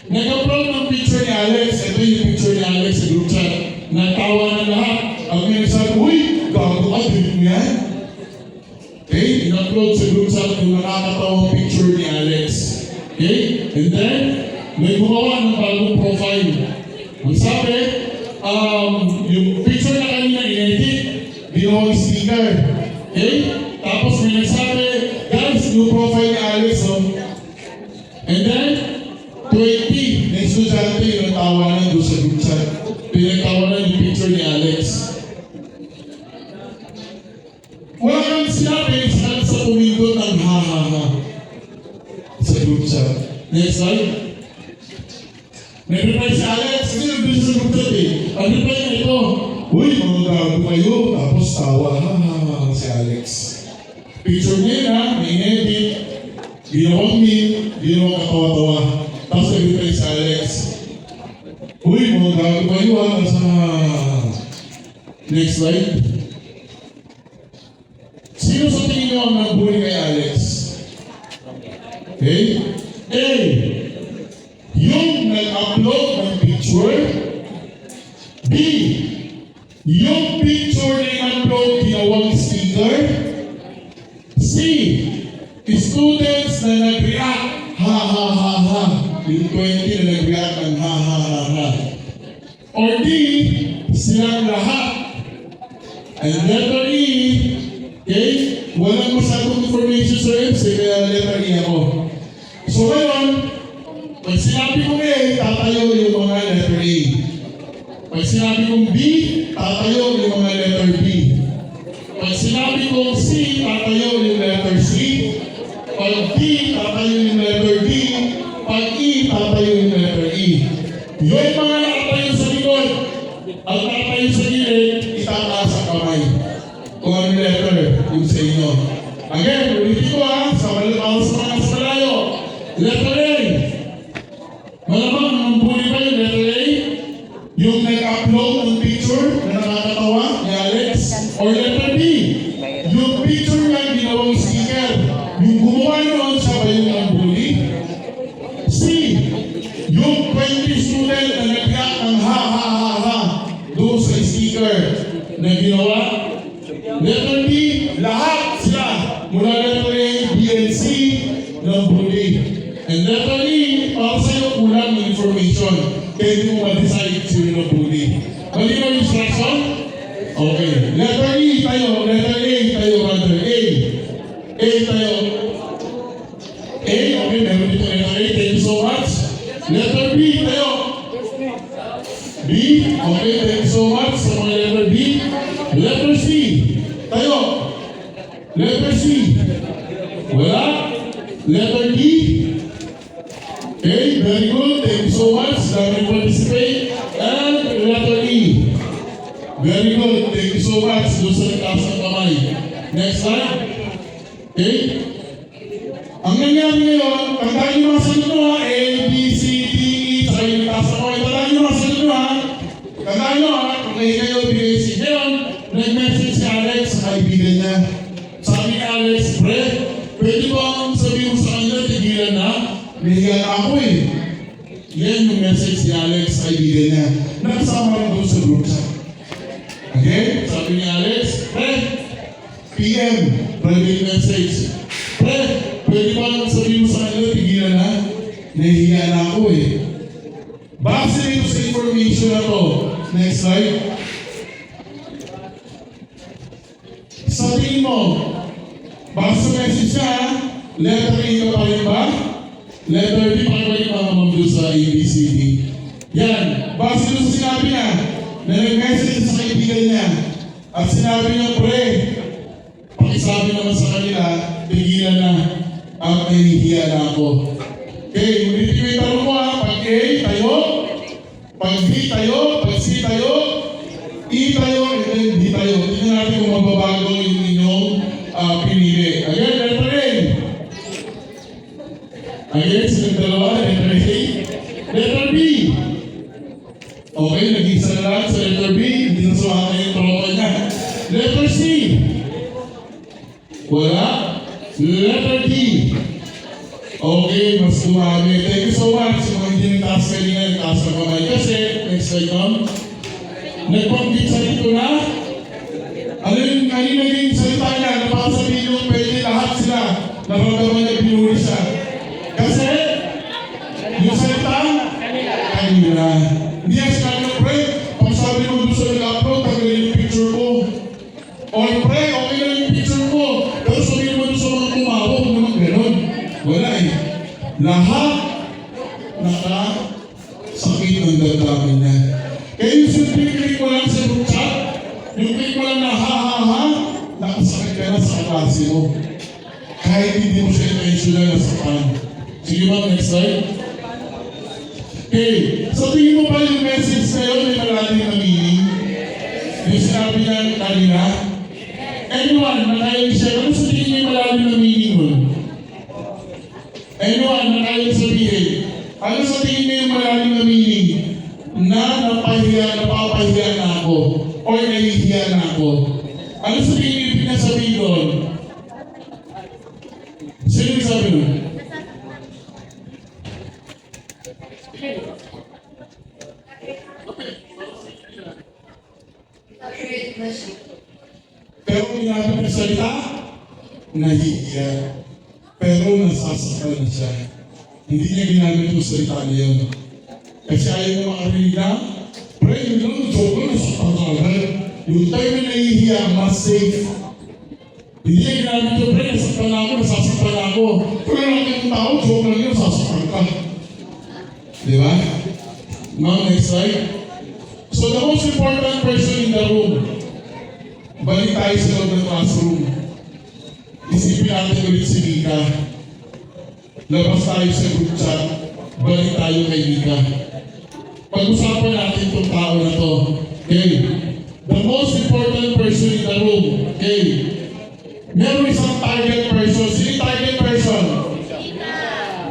Nag-upload ng picture ni Alex. Ito yung picture ni Alex sa group chat. Nagtawa na lahat. Ang may nagsabi, uy, gago ka, delete mo yan. Okay? In-upload sa group chat yung nakakatawang picture ni Alex. Okay? And then, may gumawa ng bagong profile. Ang sabi, yung picture na kanina in-edit, ginawang sticker. Okay? Tapos may nagsabi, guys, yung profile ni Alex, oh. And then, 20 na estudyante yung tawanan doon sa group chat. Pinagtawanan yung picture ni Alex. Wala kang sinabi, saan sa pumindot ng ha-ha-ha sa group chat. Next slide. Nag-reply si Alex, kasi nag-reply sa group chat eh. Ang reply na ito, uy, mga gago kayo, tapos tawa, ha-ha-ha si Alex. Picture niya na, may edit, ginawang meme, ginawang katawa-tawa. Tapos nag-reply si Alex, uy, mga gago kayo sa... Next slide. Sino sa tingin niyo ang nag-bully kay Alex? Okay? A. Yung nag-upload ng picture. B. Yung picture na in-upload ginawang sticker. C. Students na nag-react. Ha ha ha ha. Yung 20 na nag-react ng ha ha ha ha. Or D. Silang lahat. And letter E. Okay? Walang masyadong information sa MC, kaya letter E ako. So ngayon, pag sinabi kong A, tatayo yung mga letter A. Pag sinabi kong B, tatayo yung mga letter B. Pag sinabi kong C, tatayo yung letter C. Pag D, tatayo yung letter D. Pag E, tatayo yung letter E. Yung mga nakatayo sa likod, at nakatayo sa gilid, itataas ang kamay. Kung ano letter, yung sa inyo. Again, ulitin ko sa mga sa malayo. Letter A. Malamang ang bully ba yung letter A? Yung nag-upload ng picture na nakakatawa ni Alex? Or letter B? Yung picture na ginawang sticker. Yung gumawa noon, siya ba yung ang bully? C. Yung 20 student na nag-react ng ha ha ha ha doon sa sticker na ginawa. Letter B, lahat sila mula letter A, B, and C ng bully. And letter E, para sa'yo kulang ng information. Kaya hindi mo ma-decide sino ng bully. Mali ba yung instruction? Okay. Letter E tayo, letter A tayo rather. A tayo. A, okay, meron dito letter A. Thank you so much. Letter B tayo. B, okay, thank you so much sa mga letter B. Letter C tayo. Letter C. Wala. Letter D. Okay, very good. Thank you so much. Dami participate. And letter E. Very good. Thank you so much. Doon sa nagtaas ng kamay. Next slide. Okay. Ang nangyari ngayon, tandaan niyo mga sagot nyo ha. A, B, C, D, E. Saka yung nagtaas ng kamay. Tandaan niyo mga sagot nyo ha. Tandaan nyo ha. Kung kayo BAC. Ngayon, nag-message si Alex sa kaibigan niya. Sabi ni Alex, pre, pwede ba ang sabihin mo sa kanya, tigilan na? Nahiga na ako eh. Yan yung message ni Alex sa kaibigan niya. Nakasama rin doon sa group chat. Okay? Sabi ni Alex, pre, PM, private message. Pre, pwede ba lang sabihin mo sa kanila, tigilan na? Nahihiya na ako eh. Base dito sa information na to. Next slide. Sa tingin mo, base sa message niya, letter A ka pa rin ba? Letter B pa rin mga mamdo sa ABCD. Yan, base dito sa sinabi niya, na nag-message sa kaibigan niya, at sinabi niya, pre, pakisabi naman sa kanila, tigilan na, at nahihiya na ako. Okay, ulitin ko yung tanong mo ha. Pag A, tayo. Pag B, tayo. Pag C, tayo. E, tayo. And then D, tayo. Tingnan natin kung mababago yung inyong pinili. Again, letter A. Again, silang dalawa. Letter A. Letter B. Okay, nag-isa na lang sa letter B. Hindi na sumahan yung tropa niya. Letter C. Wala. Letter D. Okay, mas kumami. Thank you so much. Sa mga hindi nagtaas kanina, nagtaas na kamay. Kasi, next slide ma'am. Nagpag-git sa dito na. Ano yung naging salita niya? Napasabihin yung pwede lahat sila. Naramdaman niya pinuri siya. Kasi, yung salita, kanina. Hindi yan sinabi ng pre. Pag sabi mo doon sa nag-upload, tagalin yung picture ko. O pre, okay na yung picture ko. Pero sabihin mo doon sa mga tumawag naman gano'n. Wala eh. Lahat nakasakit ng damdamin niya. Kaya yung simple click mo lang sa group chat, yung click mo lang na ha, nakasakit ka na sa klase mo. Kahit hindi mo siya intentional na saktan. Sige ba, next slide? Okay, so tingin mo ba yung message na yun may malalim na meaning? Yung sinabi niya kanina? Anyone, nakaya-share, ano sa tingin niya yung malalim na meaning mo? Anyone na kaya sabihin, ano sa tingin niyo yung malalim na meaning na napapahiya na ako o nahihiya na ako? Ano sa tingin niyo yung pinasabihin doon? Sino yung sabi nun? Pero ginamit ng salita, nahihiya. Pero nasasakal na siya. Hindi niya ginamit yung salita niya yun. Kasi ayaw mo makarinig na, pre, yun lang, joke lang, nasasakal ka agad. Yung time na nahihiya, mas safe. Hindi niya ginamit yung pre, nasasakal na ako. Pero natin yung tao, joke lang yun, nasasakal ka. Di ba? Ma'am, next slide. So the most important person in the room, balik tayo sa loob ng classroom. Isipin natin ulit si Mika. Labas tayo sa group chat, balik tayo kay Mika. Pag-usapan natin itong tao na to. Okay? The most important person in the room. Okay? Meron isang target person. Sino yung target person?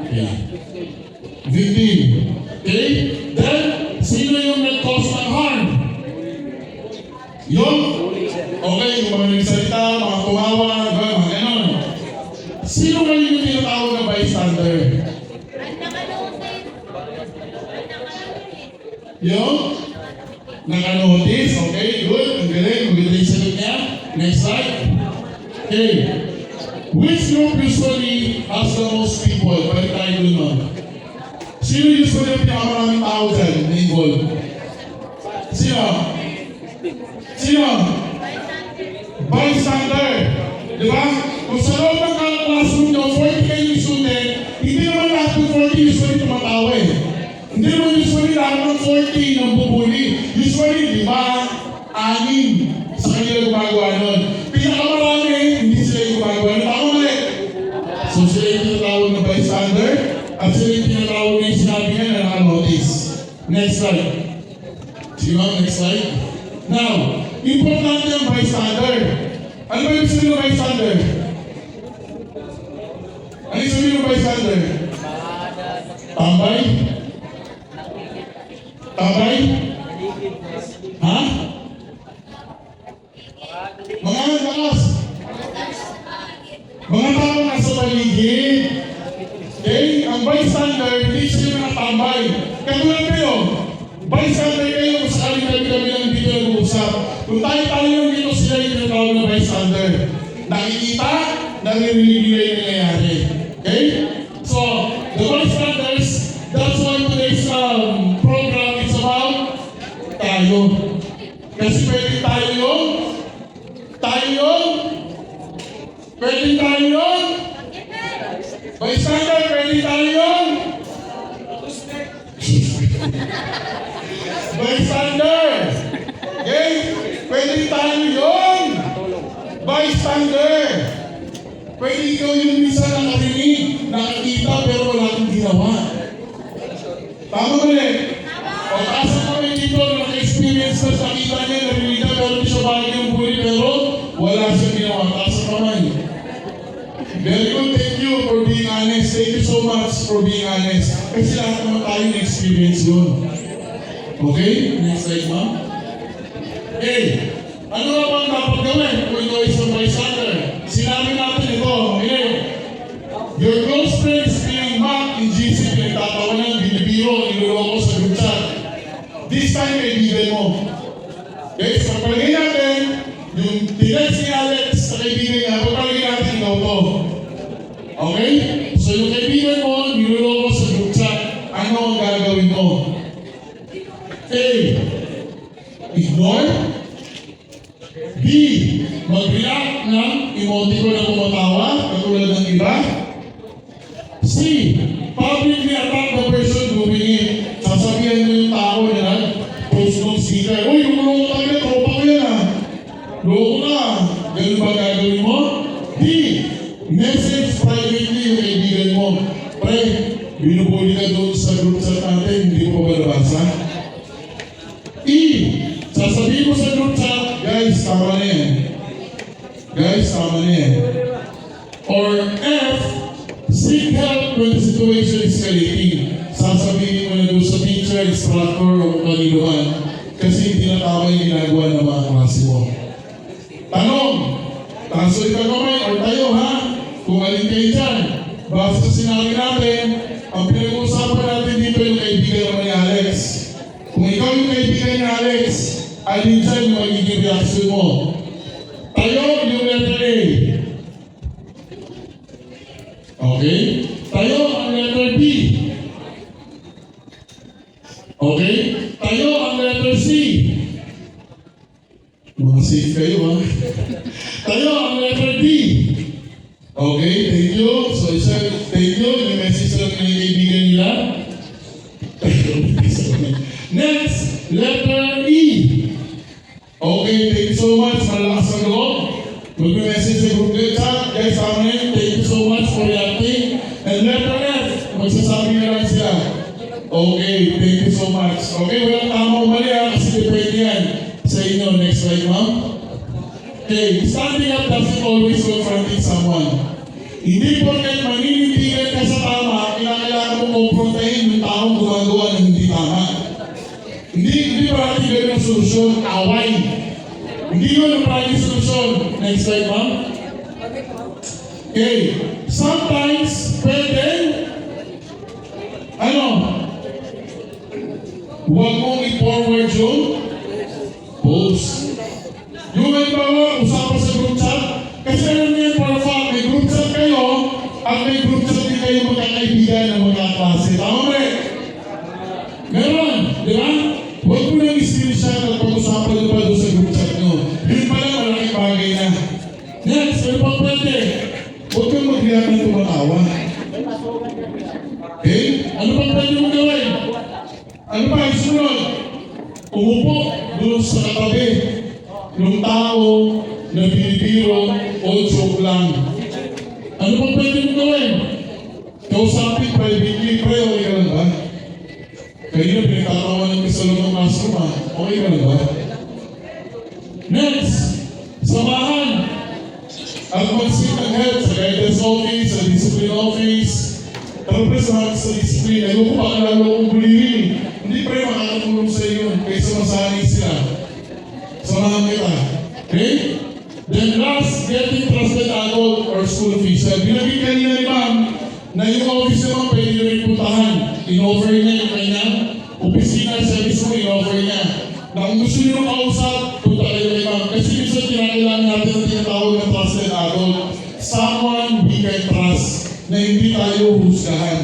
Okay. Victim. Okay? Then, sino yung nag-cause ng harm? Yung? Okay, yung mga nagsalita, mga tumawa, mga ganon. Sino ba yung tinatawag na bystander? Yung? Naka-notice, okay, good, ang galing, maganda yung sagot niya. Next slide. Okay. Which group usually has the most people? Balik tayo dun nun. Sino usually ang pinakamaraming tao dyan na involved? Sino? Sino? Bystander. Di ba? Kung sa loob ng classroom nyo, 40 kayo yung student, hindi naman lahat ng 40 usually tumatawa eh. Hindi naman usually lahat ng 40 nang bubuli. Usually, 5, 6 sa kanila gumagawa nun. Pinakamarami, hindi sila yung gumagawa nun. Tama mali. So sila yung tinatawag na bystander at sila yung tinatawag na yung sinabi niya na naka-notice. Next slide. Sige ma'am, next slide. Now, importante ang bystander. Ano ba yung sabihin ng bystander? Ano yung sabihin ng bystander? Tambay? Tambay? Ha? Mga lakas? Mga tao nasa paligid. Okay? Ang bystander, hindi sila nakatambay. Katulad kayo, bystander kayo kung sakaling kami lang dito nag-uusap. Kung tayo lang dito, sila yung tinatawag na bystander. Nakikita, naririnig nila yung nangyayari. Okay? So, the bystanders, that's why today's program is about tayo. Kasi pwede tayo yun. Pwede tayo yun. Bystander, pwede tayo yun. Bystander. Okay? Pwede tayo yun. Bystander. Pwede ikaw yung minsan nakarinig, nakakita, pero wala kang ginawa. Tama ba rin? O taas kami dito, naka-experience na nakita niya, narinig na, pero di siya bagay yung buli, pero wala siyang ginawa. Taas ang kamay. Very good, thank you for being honest. Thank you so much for being honest. Kasi lahat naman tayo na-experience yun. Okay? Next slide, ma'am. Okay. Ano nga bang dapat gawin kung ikaw isang bystander? Sinabi natin ito, okay? Your close friends being mocked in GC, pinagtatawanan, binibiro, niloloko sa group chat. This time, kaibigan mo. Okay, so palagay natin, yung tinext ni Alex sa kaibigan niya, palagay natin ikaw to. Okay? So yung kaibigan mo, niloloko sa group chat, ano ang gagawin mo? A. Ignore. B. Mag-react ng emoticon na tumatawa, katulad ng iba. C. Publicly attack the person doing it. Sasabihan mo yung tao na post ng sticker. Uy, yung loko talaga, tropa ko yan ah. Loko na. Ganun ba gagawin mo? D. Message privately yung kaibigan mo. Pre, binubuli ka doon sa group chat natin, hindi mo pa ba nabasa? E. Sasabihin mo sa group chat, guys, tama na yan. Guys, tama na yan. Or F. Seek help when the situation is escalating. Sasabihin mo na doon sa teacher, instructor, o kanino man. Kasi hindi na tama yung ginagawa ng mga klase mo. Tanong! Tasoy ka kamay or tayo ha? Kung alin kayo dyan. Basta sa sinabi natin, ang pinag-uusapan natin dito yung kaibigan naman ni Alex. Kung ikaw yung kaibigan ni Alex, alin dyan yung magiging reaction mo? Tayo yung letter A. Okay? Tayo ang letter B. Okay? Tayo ang letter C. Mga safe kayo ha? Tayo ang letter D. Okay, thank you. So, thank you. Yung message lang ng kaibigan nila. Next, letter E. Okay, thank you so much. Malakas ang loob. Mag-message sa group chat. Guys, amen. Thank you so much for reacting. And letter F. Magsasabi na lang sila. Okay, thank you so much. Okay, walang tama o mali ha, kasi depende yan sa inyo. Next slide, ma'am. Okay, standing up doesn't always confronting someone. Hindi porket maninindigan ka sa tama, kailangan mo komprontahin yung taong gumagawa ng hindi tama. Hindi parati ganun ang solusyon, away. Hindi yun ang parati solusyon. Next slide, ma'am. Okay, sometimes pwede, huwag mong i-forward yung post. Yung halimbawa, usapan sa group chat, kasi alam niyo for a fact, may group chat kayo, at may group chat din kayo magkakaibigan ng mga klase. Tama ba rin? Meron, di ba? Huwag mo nang i-screenshot at pag-usapan nyo pa doon sa group chat nyo. Yun pala, malaking bagay na. Next, ano pa pwede? Huwag kang mag-react ng tumatawa. Okay? Ano pa pwede mo gawin? Ano pa, isunod? Umupo doon sa katabi ng tao na binibiro o joke lang. Ano pa pwede mo gawin? Kausapin privately, pre, okay ka lang ba? Kayo na pinagtatawanan ka sa loob ng classroom ha? Okay ka lang ba? Next, samahan at mag-seek ng help sa guidance office, sa discipline office. Samahan sa discipline. Ayoko pa kalalo kong bulihin. Hindi pre, makakatulong sa iyo kaysa masanay sila. Samahan kita. Okay? Then last, getting trusted adult or school official. Binagin kanina ni ma'am na yung office naman pwede rin puntahan. In-offer niya yung kanyang offer niya. Na kung gusto niyo makausap, punta kayo kay ma'am. Kasi minsan kinakailangan natin ang tinatawag na trusted adult. Someone we can trust na hindi tayo husgahan.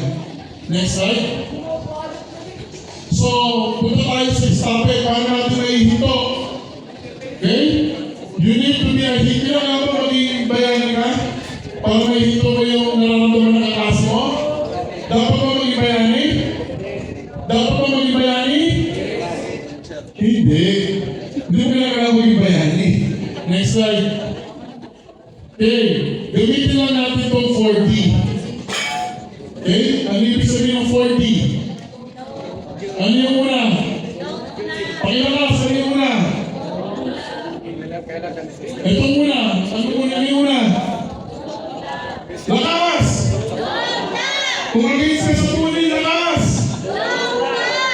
Next slide. So, punta tayo sa estafet. Paano natin maihinto? Okay? You need to be a hindi lang nga ba maging bayani ka? Para maihinto mo yung nararamdaman ng kaklase mo? Dapat ba maging bayani? Dapat ba maging bayani? Hindi. Hindi mo kailangan maging bayani. Next slide. Okay. Gamitin lang natin itong 4D. Okay? Ano ibig sabihin ng 4D? Ano yung una? Pakilakas, ano yung una? Ito muna. Ano muna? Ano yung una? Lakas! Kung against ka sa tuli, lakas!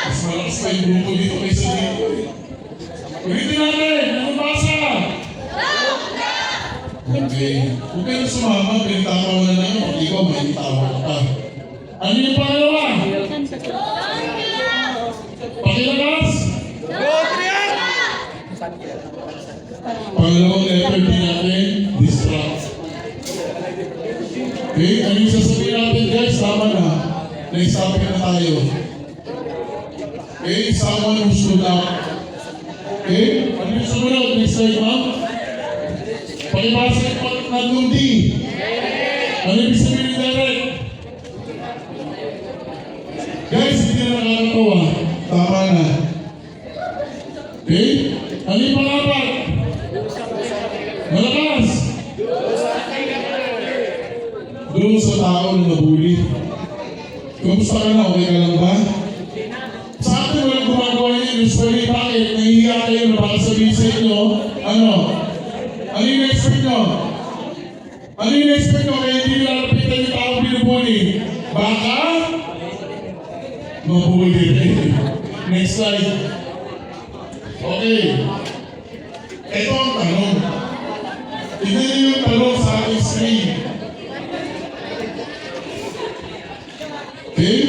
Mas malakas pa yung grupo dito kaysa dito. Ulitin natin! Anong basa? Okay. Huwag kayo sumama, pinagtatawa na lang yung ikaw, may tawa ka. Ano yung pangalawa? Pakilakas? Pangalawang letter din natin, distract. Okay, ano yung sasabihin natin guys? Tama na. Naisabi na tayo. Okay, someone who stood up. Okay, ano yung sumunod? Next slide, ma'am. Palibasa yung tatlong D. Ano yung sabihin ni Derek? Guys, hindi na nakakatawa. Tama na. Okay? Ano yung pangapat? Malakas! Doon sa tao na nabuli. Kamusta ka na? Okay ka lang ba? Sa atin walang gumagawa niya. Usually, bakit? Nahihiya kayo na baka sabihin sa inyo, ano? Ano yung expect nyo? Ano yung expect nyo? Kaya hindi nyo lalapitan yung tao binubuli. Baka? Mabuli rin. Next slide. Okay. Ito ang tanong. Tignan niyo yung tanong sa ating screen. Okay?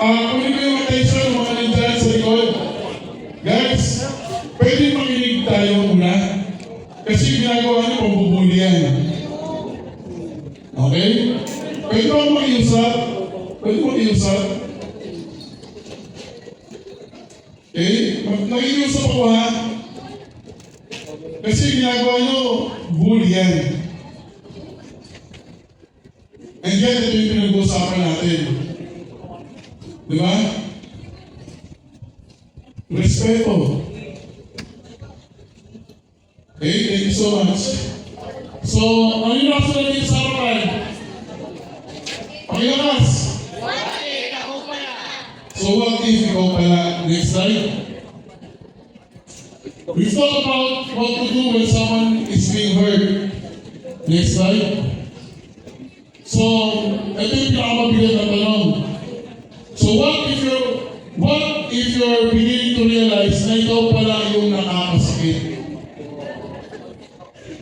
Kunin ko yung attention ng mga nandiyan sa likod. Guys, pwede makinig tayo muna. Kasi ginagawa niyo pambubuli yan. Okay? Pwede ba makiusap? Pwede makiusap? Okay? Nakikiusap ako ha? Kasi ginagawa niyo bully yan. And yet, ito yung pinag-uusapan natin. Di ba? Respeto. Okay, thank you so much. So, ano yung nasa natin sa harapan? Pakilakas! So, what if ikaw pala? Next slide. We've talked about what to do when someone is being hurt. Next slide. So, ito yung pinakamabigat na tanong. So, what if you're beginning to realize na ikaw pala yung nakakasakit?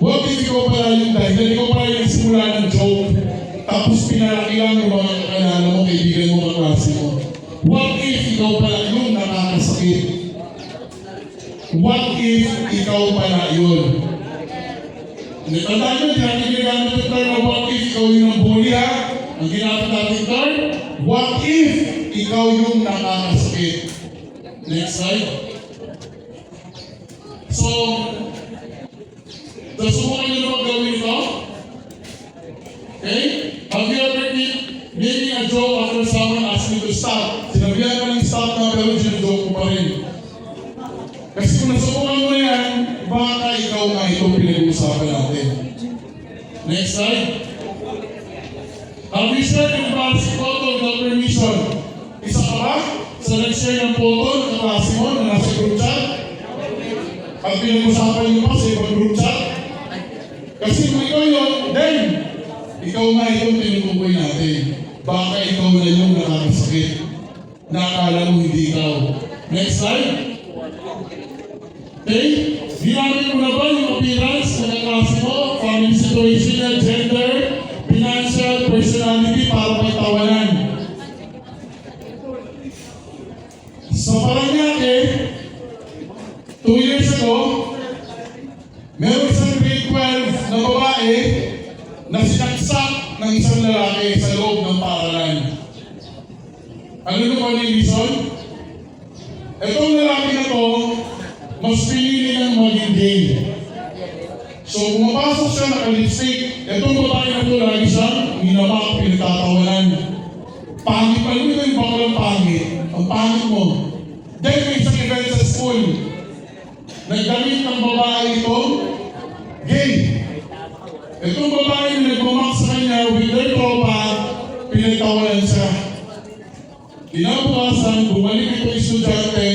What if ikaw pala yung dahil? Ikaw pala yung simula ng joke, tapos pinalaki lang yung mga kakilala mo, kaibigan mo, kaklase mo. What if ikaw pala yung nakakasakit? What if ikaw pala yun? Tandaan nyo, ginagamit yung term na what if ikaw yung nabuli ha? Ang ginamit natin term, what if ikaw yung nakakasakit? Next slide. So, subukan nyo naman gawin ito? Okay? Have you ever been making a joke after someone asks you to stop? Sinabihan ka ng stop na pero sinajoke mo pa rin. Kasi kung nasubukan mo yan, baka ikaw nga itong pinag-uusapan natin. Next slide. Have you shared an embarrassing photo without permission? Isa ka ba? Sa nag-share ng photo ng klase mo na nasa group chat? At pinag-usapan nyo pa sa ibang group chat? Kasi kung ikaw yun, then, ikaw nga itong tinutukoy natin. Baka ikaw na yung nakakasakit. Nakakala mo hindi ikaw. Next slide. Okay? Ginamit mo na ba yung appearance ng klase mo, family situation, gender, financial, personality para may tawanan? Sa na babae na sinaksak ng isang lalaki sa loob ng paaralan. Ano naman yung reason? Itong lalaki na to, mas pinili ng maging gay. So, pumapasok siya naka-lipstick. Itong babae na to, lagi siyang minamak, pinagtatawanan. Pangit pa rin ito yung bakalang pangit. Ang pangit mo. Then, may isang event sa school. Nagdamit ng babae ito, gay. Itong babae na nagmamak sa kanya with their tropa, pinagtawanan siya. Kinabukasan, bumalik ito estudyante,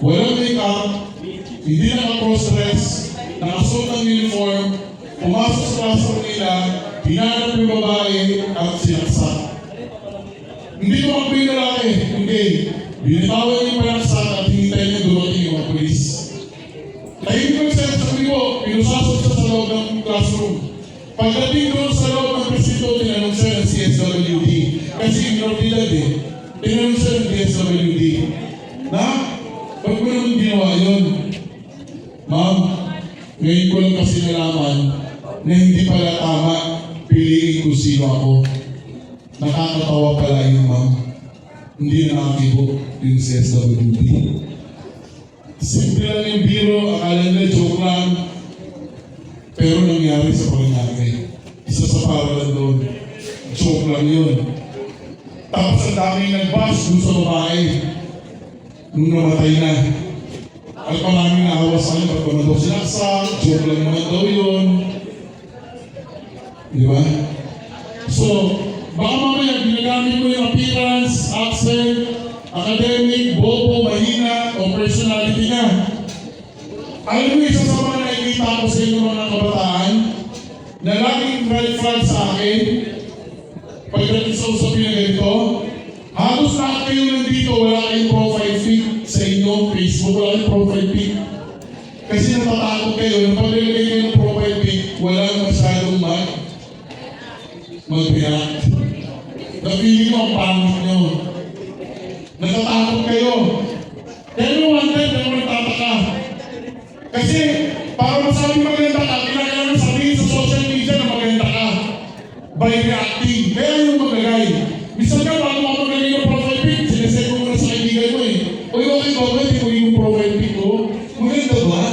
walang make-up, hindi naka-cross-dress, nakasuot ng uniform, pumasok sa classroom nila, hinanap yung babae at sinaksak. Hindi tumakbo yung lalaki, hindi. Binitawan yung panaksak at hinintay niya dumating yung mga polis. Tahimik lang siya sa kulibo, pinusasok siya sa loob ng classroom. Pagdating doon sa loob ng presinto, tinanong siya ng CSWD. Kasi minoritilad eh. Tinanong siya ng DSWD. Na, ba't mo naman ginawa yun? Ma'am, ngayon ko lang kasi nalaman na hindi pala tama piliin kung sino ako. Nakakatawa pala yun, ma'am. Hindi na nakakibo yung CSWD. Simple lang yung biro, akala nila joke lang. Pero nangyari sa pangyari. Isa sa paralan doon. Joke lang yun. Tapos ang daming nag-bash dun sa babae. Nung namatay na. At maraming naawa sa kanya, ba't pa na daw sinaksak, joke lang naman daw yun. Di ba? So, baka mamaya ginagamit mo yung appearance, accent, academic, bobo, mahina, o personality niya. Alam mo isa sa mga nakikita ko sa inyo mga kabataan na laging red flag sa akin pagdating sa usapin na ganito, halos lahat kayo nandito wala kayong profile pic sa inyong Facebook, wala kayong profile pic. Kasi natatakot kayo na pag-ilagay kayo ng profile pic, wala masyadong mag-react. Napili mo ang pangit nyo. Natatakot kayo. Kaya nung one time, kaya mo nagtataka. Kasi, para masabi maganda ka, kailangan sabihin sa social media na maganda ka. By reacting. Kaya yung maglagay. Minsan ka, bago ka maglagay ng profile pic, sinesend mo muna sa kaibigan mo eh. Uy, okay ba? Hindi mo yung profile pic ko. Maganda ba?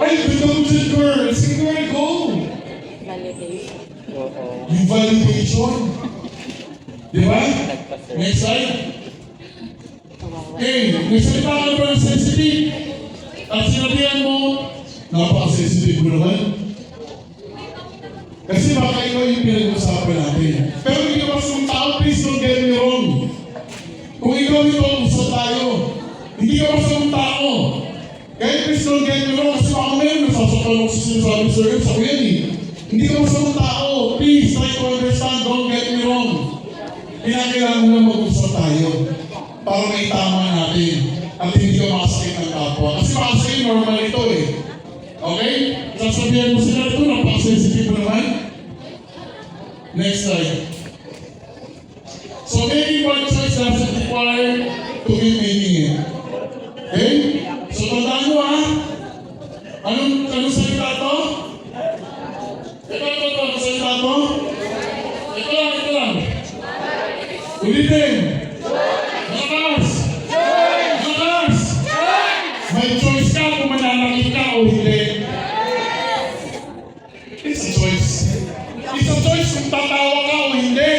Ay, ganda mo dyan, girl. Sige, girl, go. Validation. Yung validation. Di ba? Next slide. Okay, may salita ka na ba ng sensitive? At sinabihan mo, napaka-sensitive mo naman. Kasi baka ikaw yung pinag-usapan natin. Pero hindi ka mas mong tao, please don't get me wrong. Kung ikaw ito, usap tayo. Hindi ka mas mong tao. Kaya please don't get me wrong. Kasi baka ngayon, nasasakal mo sa sinasabi sa iyo, sa kuyan eh. Hindi ka mas mong tao. Please try to understand, don't get me wrong. Kailangan mo na mag-usap tayo para may tama natin at hindi ka makasakit ng kapwa. Kasi makasakit normal ito eh. Okay? Sasabihan mo sila ito, napaka-sensitive mo naman. Next slide. So making one choice doesn't require to be making it. Okay? So tandaan mo ha. Anong salita ito? Anong salita ito? Ito lang. Ulitin! Malakas! Malakas! May choice ka kung mananakit ka o hindi. It's a choice. It's a choice kung tatawa ka o hindi.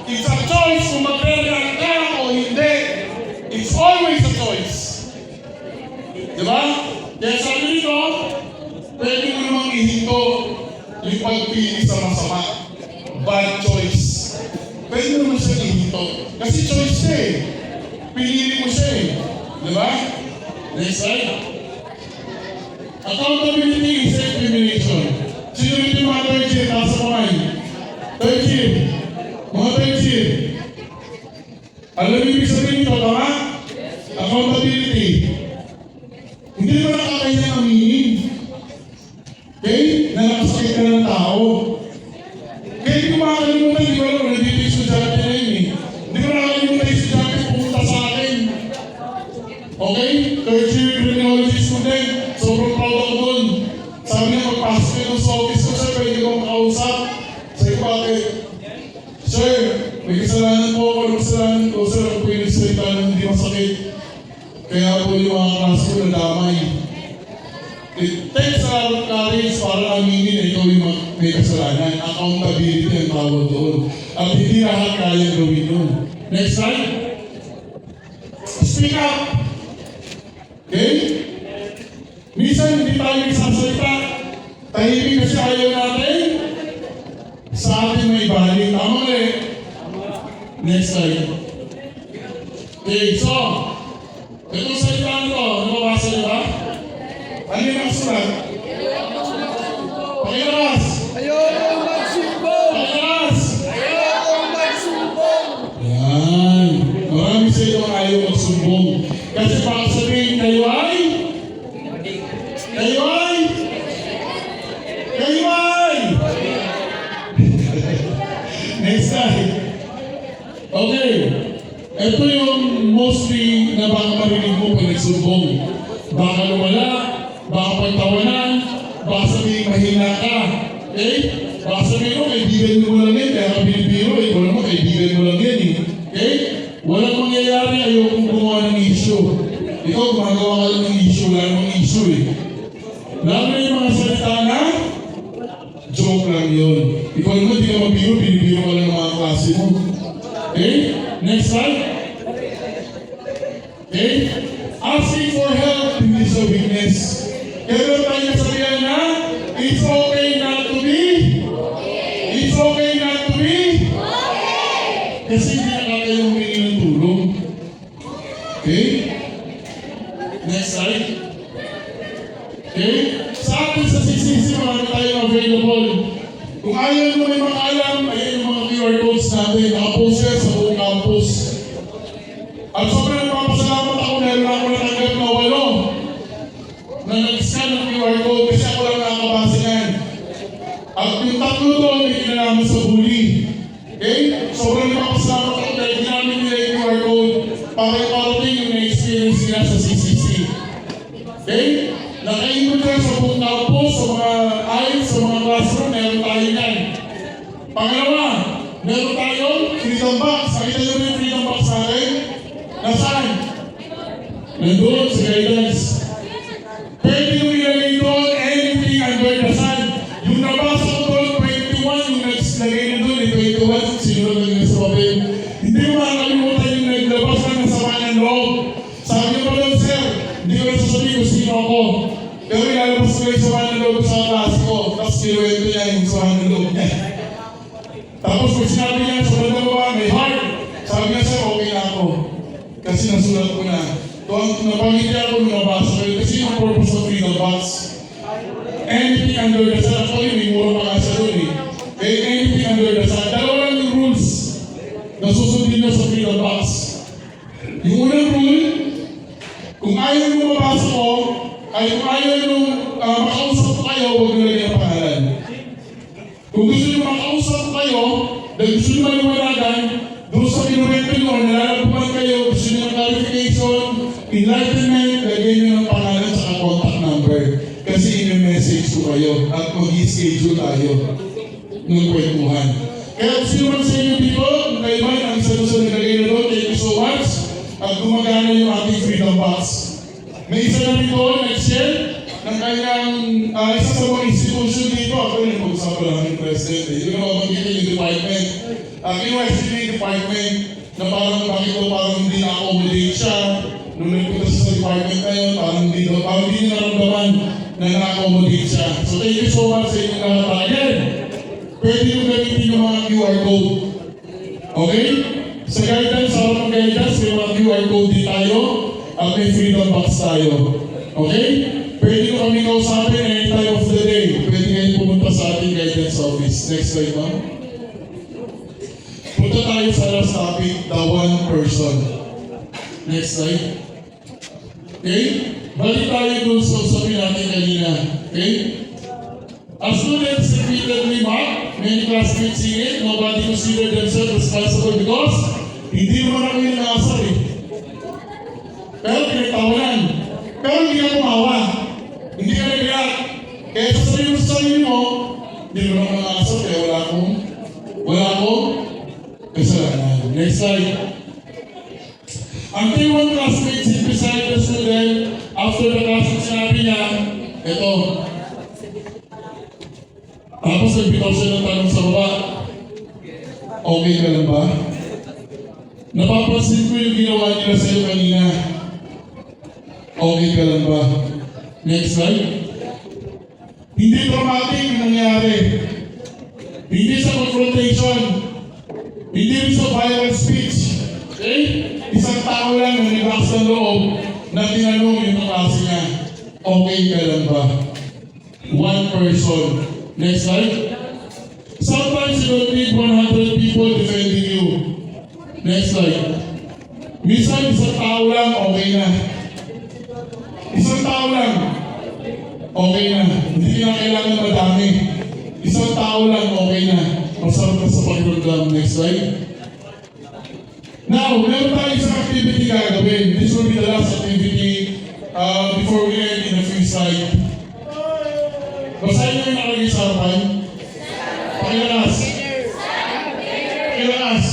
It's a choice kung mag-react ka o hindi. It's always a choice. Diba? Kaya sabi nito, pwede mo namang ihinto yung pagpili sa masama. Bad choice. Pwede naman siya ihinto. Kasi choice siya eh. Pinili mo siya eh. Diba? Next slide. Accountability is discrimination. Sino rin yung mga third year? Taas sa kamay. Third year. Mga third year. Alam mo ibig sabihin nito, tama? Accountability. Hindi naman nakakahiya ng aminin. Okay? Na nakasakit ka ng tao. Kaya hindi ko makakalimutan, di ba lang, nandito yung estudyante na yun eh. Hindi ko nakakalimutan yung estudyante pumunta sa akin. Okay? Third year criminology student, sobrang proud ako doon. Sabi niya, magpasok pasok kayo sa office ko, sir, pwede ko makausap. Sabi ko, bakit? Sir, may kasalanan po ako, kasalanan ko, sir, ako po yung nagsalita ng hindi masakit. Kaya po yung mga klase ko nadamay. It takes a lot of courage para aminin na ikaw yung may kasalanan. Accountability ang tawag doon. At hindi lahat kaya gawin yun. Next slide. Speak up. Okay? Minsan hindi tayo nagsasalita. Tahimik kasi ayaw natin. Sa atin may balik. Tama eh. Next slide. Okay, so, itong salita nito, nababasa niyo ba? Ano yung nakasulat? Pakilas! Ayokong magsumbong! Pakilas! Ayokong magsumbong! Yan. Marami sa inyo ang ayaw magsumbong. Kasi baka sabihin, kayo ay? Kayo ay? Kayo ay? Next slide. Okay. Ito yung mostly na baka marinig mo pag nagsumbong. Baka lumala, baka pagtawanan, baka sabihin mahina ka. Okay? Baka sabihin mo, kaibigan mo lang yan, kaya ka binibiro, wala mo, kaibigan mo lang yan eh. Okay? Walang mangyayari, ayokong gumawa ng issue. Ikaw, gumagawa ka lang ng issue, wala namang issue eh. Lalo na yung mga salita na, joke lang yun. Ikaw naman, di ka mabiro, binibiro ka lang ng mga klase mo. Okay? Next slide. Okay? Asking for help is a weakness. Kaya meron tayo nasabihan na, it's okay not to be. It's okay not to be. Kasi hindi na kaya humingi ng tulong. Okay? Next slide. Okay? Sa atin sa CCC, marami tayong available. Kung ayaw mo may makaalam, ayan yung mga QR codes natin. Nakapost yan sa buong campus. At sobrang nagpapasalamat ako dahil ako natanggap na 8 na nag-scan ng QR code kasi ako lang nakakabasa yan. At yung tatlo doon, may kinalaman sa bully. Okay? Sobrang nagpapasalamat ako dahil ginamit nila yung QR code para iparating yung na-experience nila sa CCC. Okay? Nakaingot ka sa buong campus, sa mga aisles, sa mga classroom, meron tayo yan. Pangalawa, meron tayong Freedom Box. Nakita nyo rin yung Freedom Box sa akin? Nasaan? Nandun sa guidance. Pwede yung ilagay doon, anything under the sun. Yung nabasa ko doon, 21, yung naglagay na doon, 21, sinunod lang yung sa papel. Hindi mo makakalimutan yung naglabas na ng sama ng loob. Sabi ko pa doon, sir, hindi ko nasasabihin kung sino ako. Pero ilalabas ko yung sama ng loob sa klase ko. Tapos kinuwento niya yung sama ng loob niya. Tapos kung sinabi niya sa bandang baba, may heart. Sabi niya, sir, okay na ako. Kasi nasulat ko na. Napangiti ako nung nabasa ko yun. Kasi yung purpose of Freedom Box. Anything under the sun. Actually, may mura pa nga sa doon eh. Okay, anything under the sun. Dalawa lang yung rules na susundin nyo sa Freedom Box. Yung unang rule, kung ayaw nyo mabasa ko, ay kung ayaw nyo makausap ko kayo, huwag nyo lang yung pangalan. Kung gusto nyo makausap ko kayo, dahil gusto nyo maliwanagan, doon sa kinurento nyo, nalalabukan kayo, gusto nyo ng clarification, enlightenment, lagay nyo ng pangalan sa contact number. Kasi i-message ko kayo at mag-i-schedule tayo ng kwentuhan. Kaya kung sino man sa inyo dito, kayo man, ang isa-isa nilagay na doon, thank you so much, at gumagana yung ating Freedom Box. May isa na rin doon, nag-share, ng kanyang isa sa mga institution dito. Ako yung mag-usapan lang ng president. Yung nababanggit yung department. KYCD department na parang bakit ko parang hindi na-accommodate siya. Nung nagpunta siya sa department na yun, parang hindi niya naramdaman na na-accommodate siya. So thank you so much sa inyong lahat. Again, pwede yung gamitin yung mga QR code. Okay? Sa guidance, sa mga guidance, may mga QR code din tayo at may Freedom Box tayo. Okay? Pwede ko kami kausapin any time of the day. Pwede ngayon pumunta sa ating guidance office. Next slide, ma'am. Punta tayo sa last topic, the one person. Next slide. Okay? Balik tayo dun sa usapin natin kanina. Okay? As students repeatedly mocked, many classmates seen it, nobody considered themselves responsible because hindi naman ako yung nakasal eh. Pero pinagtawanan. Pero hindi ka tumawa. Hindi ka nag-react. Kaya sasabihin mo sa sarili mo, hindi mo naman nakasap, kaya wala akong kasalanan. Next slide. Until one classmate sit beside the student after the class, sinabi niya, eto. Tapos nagbitaw siya ng tanong sa baba. Okay ka lang ba? Napapansin ko yung ginawa nila sa'yo kanina. Okay ka lang ba? Next slide. Hindi dramatic yung nangyari. Hindi sa confrontation. Hindi rin sa violent speech. Okay? Isang tao lang na naglakas ng loob na tinanong yung kaklase niya. Okay ka lang ba? One person. Next slide. Sometimes you don't need 100 people defending you. Next slide. Minsan, isang tao lang, okay na. Isang tao lang, okay na. Hindi na kailangan madami. Isang tao lang, okay na. Masarap na sa pakiramdam. Next slide. Now, meron tayo isang activity gagawin. This will be the last activity before we end in a free slide. Basahin nyo yung nakalagay sa harapan. Pakilakas. Pakilakas.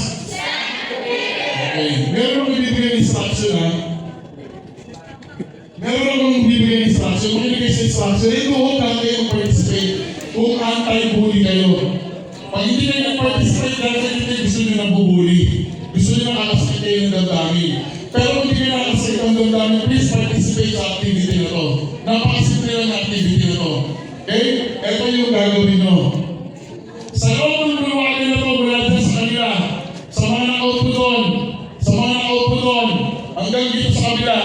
Okay. Meron akong bibigyan instruction ha. Meron akong bibigyan instruction. Makinig kayo sa instruction. Ito huwag lang kayo participate kung anti-bully kayo. Pag hindi kayo nag-participate dahil hindi gusto nyo nang bubuli. Gusto nyo nakakasakit kayo ng damdamin. Pero kung hindi kayo nakakasakit ng damdamin, please participate sa activity na to. Napakasimple lang ang activity na to. Okay? Ito yung gagawin nyo. Sa loob ng luwagin na to, mula dyan sa kanila, sa mga naka-out po doon, sa mga naka-out po doon, hanggang dito sa kabila,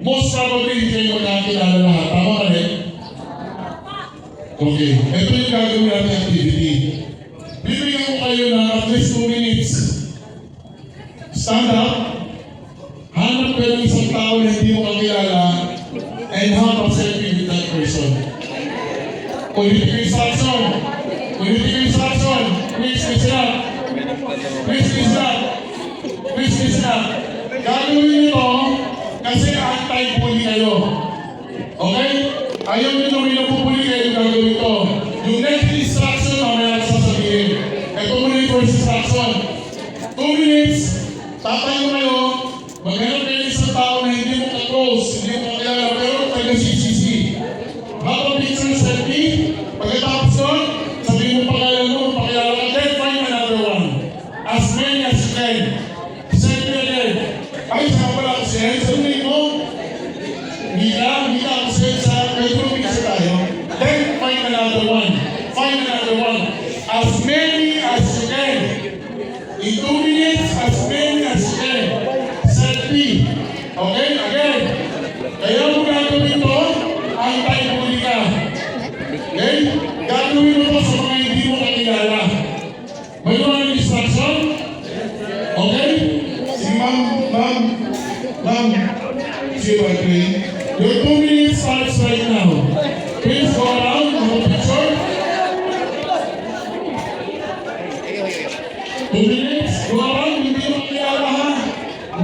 most probably hindi kayo magkakilala lahat. Tama ka rin? Okay. Ito yung gagawin natin activity. Bibigyan ko kayo ng at least 2 minutes. Stand up. Hanap kayo ng isang tao na hindi mo kakilala and have a selfie with that person. Ulitin ko yung instruction. Ulitin ko yung instruction. Please listen up. Please listen up. Please listen up. Gagawin nyo kasi anti-bully kayo. Okay? Ayaw nyo nung inapupuli kayo gagawin ito. Yung next instruction, mamaya ang sasabihin. Ito muna yung first instruction. 2 minutes, tatayo kayo, maghanap kayo isang tao na hindi mo ka-close, hindi mo kakilala, pero taga-CCC. Habang picture selfie, pagkatapos nun, sabihin mo pakilala mo, pakilala ka, then find another one. As many as you can. Selfie again. Ay, saan pala ako siya? Sabihin mo, Mika ako siya sa kayo picture tayo. Then find another one. Find another one. As many as you can. In 2 minutes, as many as you can. Selfie. Okay? Again. Kaya mo gagawin ito, anti-bully ka. Okay? Gagawin mo ito sa mga hindi mo kakilala. May mga instruction? Okay? Si ma'am. See what I mean? Your 2 minutes starts right now. Please go around, have a picture. 2 minutes, go around, hindi mo kakilala ha.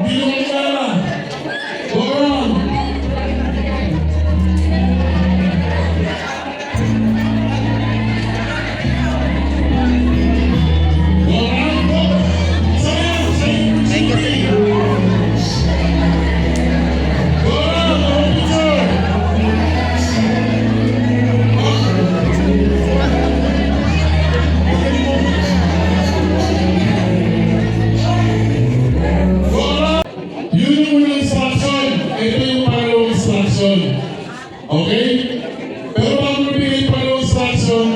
Hindi mo kakilala. Go around. Go around, go. Thank you. Go around, have a picture. Go around. Yun yung unang instruction. Ito yung pangalawang instruction. Okay? Pero bago nabigay yung pangalawang instruction,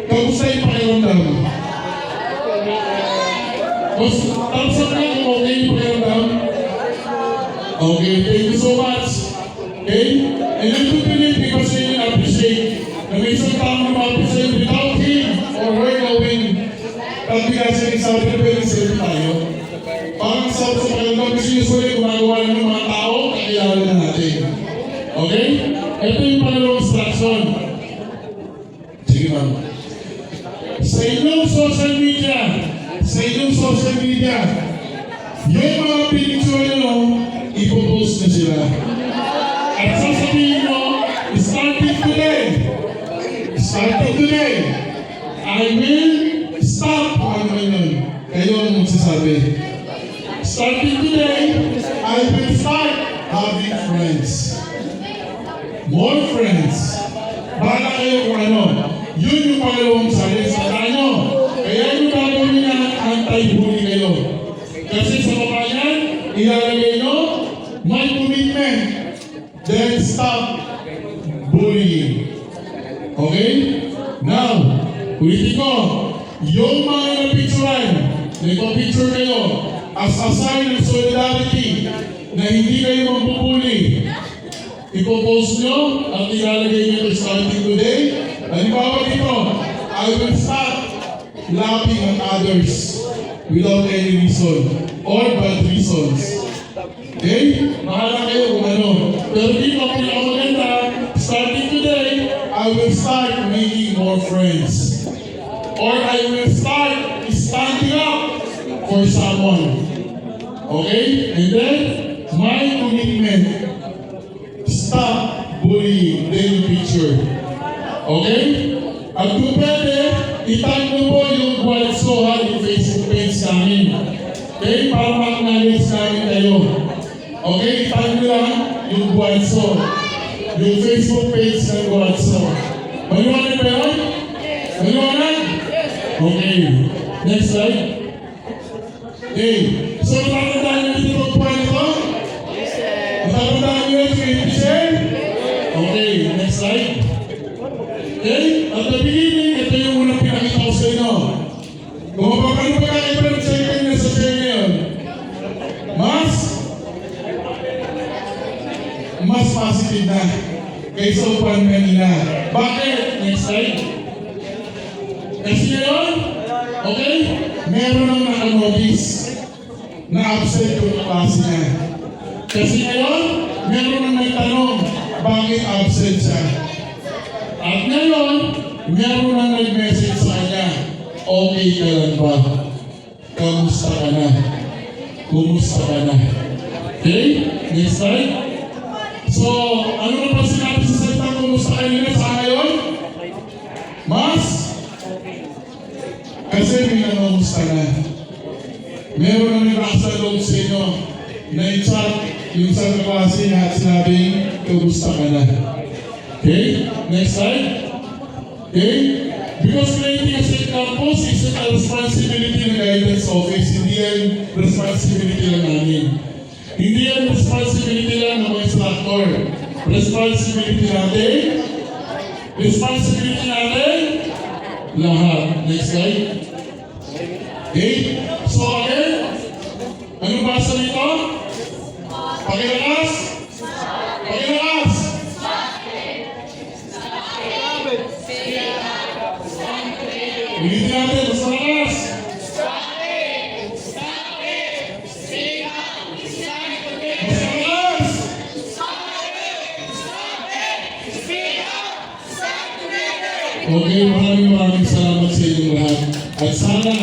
kamusta yung pakiramdam? Thumbs up na kung okay yung pakiramdam? Okay, thank you so much. Okay? And yung tutuloy because you can appreciate na may isang tao na ma-appreciate without him or her knowing pag-bigasin ng sabi na pwede selfie tayo. Parang sa pakiramdam kasi usually gumagawa lang ng mga tao, kakilala na natin. Okay? Ito yung pangalawang instruction. Sige ma'am. Sa inyong social media, yung mga picture nyo, ipopost na sila. At sasabihin mo, starting today, Starting today, I will stop kung ano yun. Kayo ang magsasabi. Starting today, I will start having friends. More friends. Bahala kayo kung ano. Yun yung pangalawang challenge sa tayo. Kaya yung gagawin na anti-bully kayo. Kasi sa baba yan, ilalagay nyo, my commitment. Then stop bullying. Okay? Now, ulitin ko, yung mga napicturan, nagpa-picture kayo as a sign of solidarity na hindi kayo mambubuli. Ipopost nyo at ilalagay nyo ito starting today. Halimbawa dito, I will stop laughing at others without any reason or bad reasons. Okay? Mahala kayo kung ano. Pero dito, pinakamaganda, starting today, I will start making more friends. Or I will start standing up for someone. Okay? And then, my commitment, stop bullying, then yung picture. Okay? At kung pwede, itag mo po yung Guadsoha, yung Facebook page namin. Okay? Para ma-acknowledge namin kayo. Okay? Itag mo lang yung Guadso. Yung Facebook page ng Guadso. Maliwanag ba yun? Maliwanag? Okay. Next slide. Okay. So, natatandaan nyo dito ang point ito? Natatandaan nyo yung picture? Okay. Next slide. Okay? At the beginning, ito yung unang pinakita ko sa inyo. Kung mapapano pa kayo pa ng check-in na sa share ngayon, mas positive na kaysa upan kanina. Bakit? Next slide. Kasi ngayon, okay, meron nang nakanotice na absent yung klase niya. Kasi ngayon, meron nang nagtanong bakit absent siya. At ngayon, meron nang nag-message sa kanya, okay ka lang ba? Kamusta ka na? Kumusta ka na? Okay? Next slide. So, ano na pa sinabi sa salita kumusta kayo nila sa ngayon? Mas? Kasi may nangamusta na. Meron na nagkakasa loob sa inyo na i-chat yung sa klase na sinabing kamusta ka na. Okay? Next slide. Okay? Because creating a safe campus is a responsibility ng guidance office, hindi yan responsibility lang namin. Hindi yan responsibility lang ng mga instructor. Responsibility natin. Responsibility natin. Lahat. Next slide. Okay? So again, anong basa nito? Pakilakas? Pakilakas! Ulitin natin, basta lakas! Okay, maraming salamat sa inyong lahat. At sana,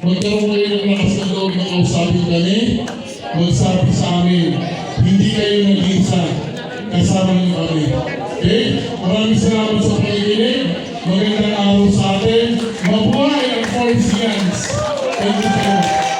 magkaroon kayo ng lakas na loob na kausapin kami, magsabi sa amin, hindi kayo nag-isa, kasama niyo kami. Okay? Maraming salamat sa pakikinig. Magandang araw sa atin. Mabuhay ang Force Yanks. Thank you so much.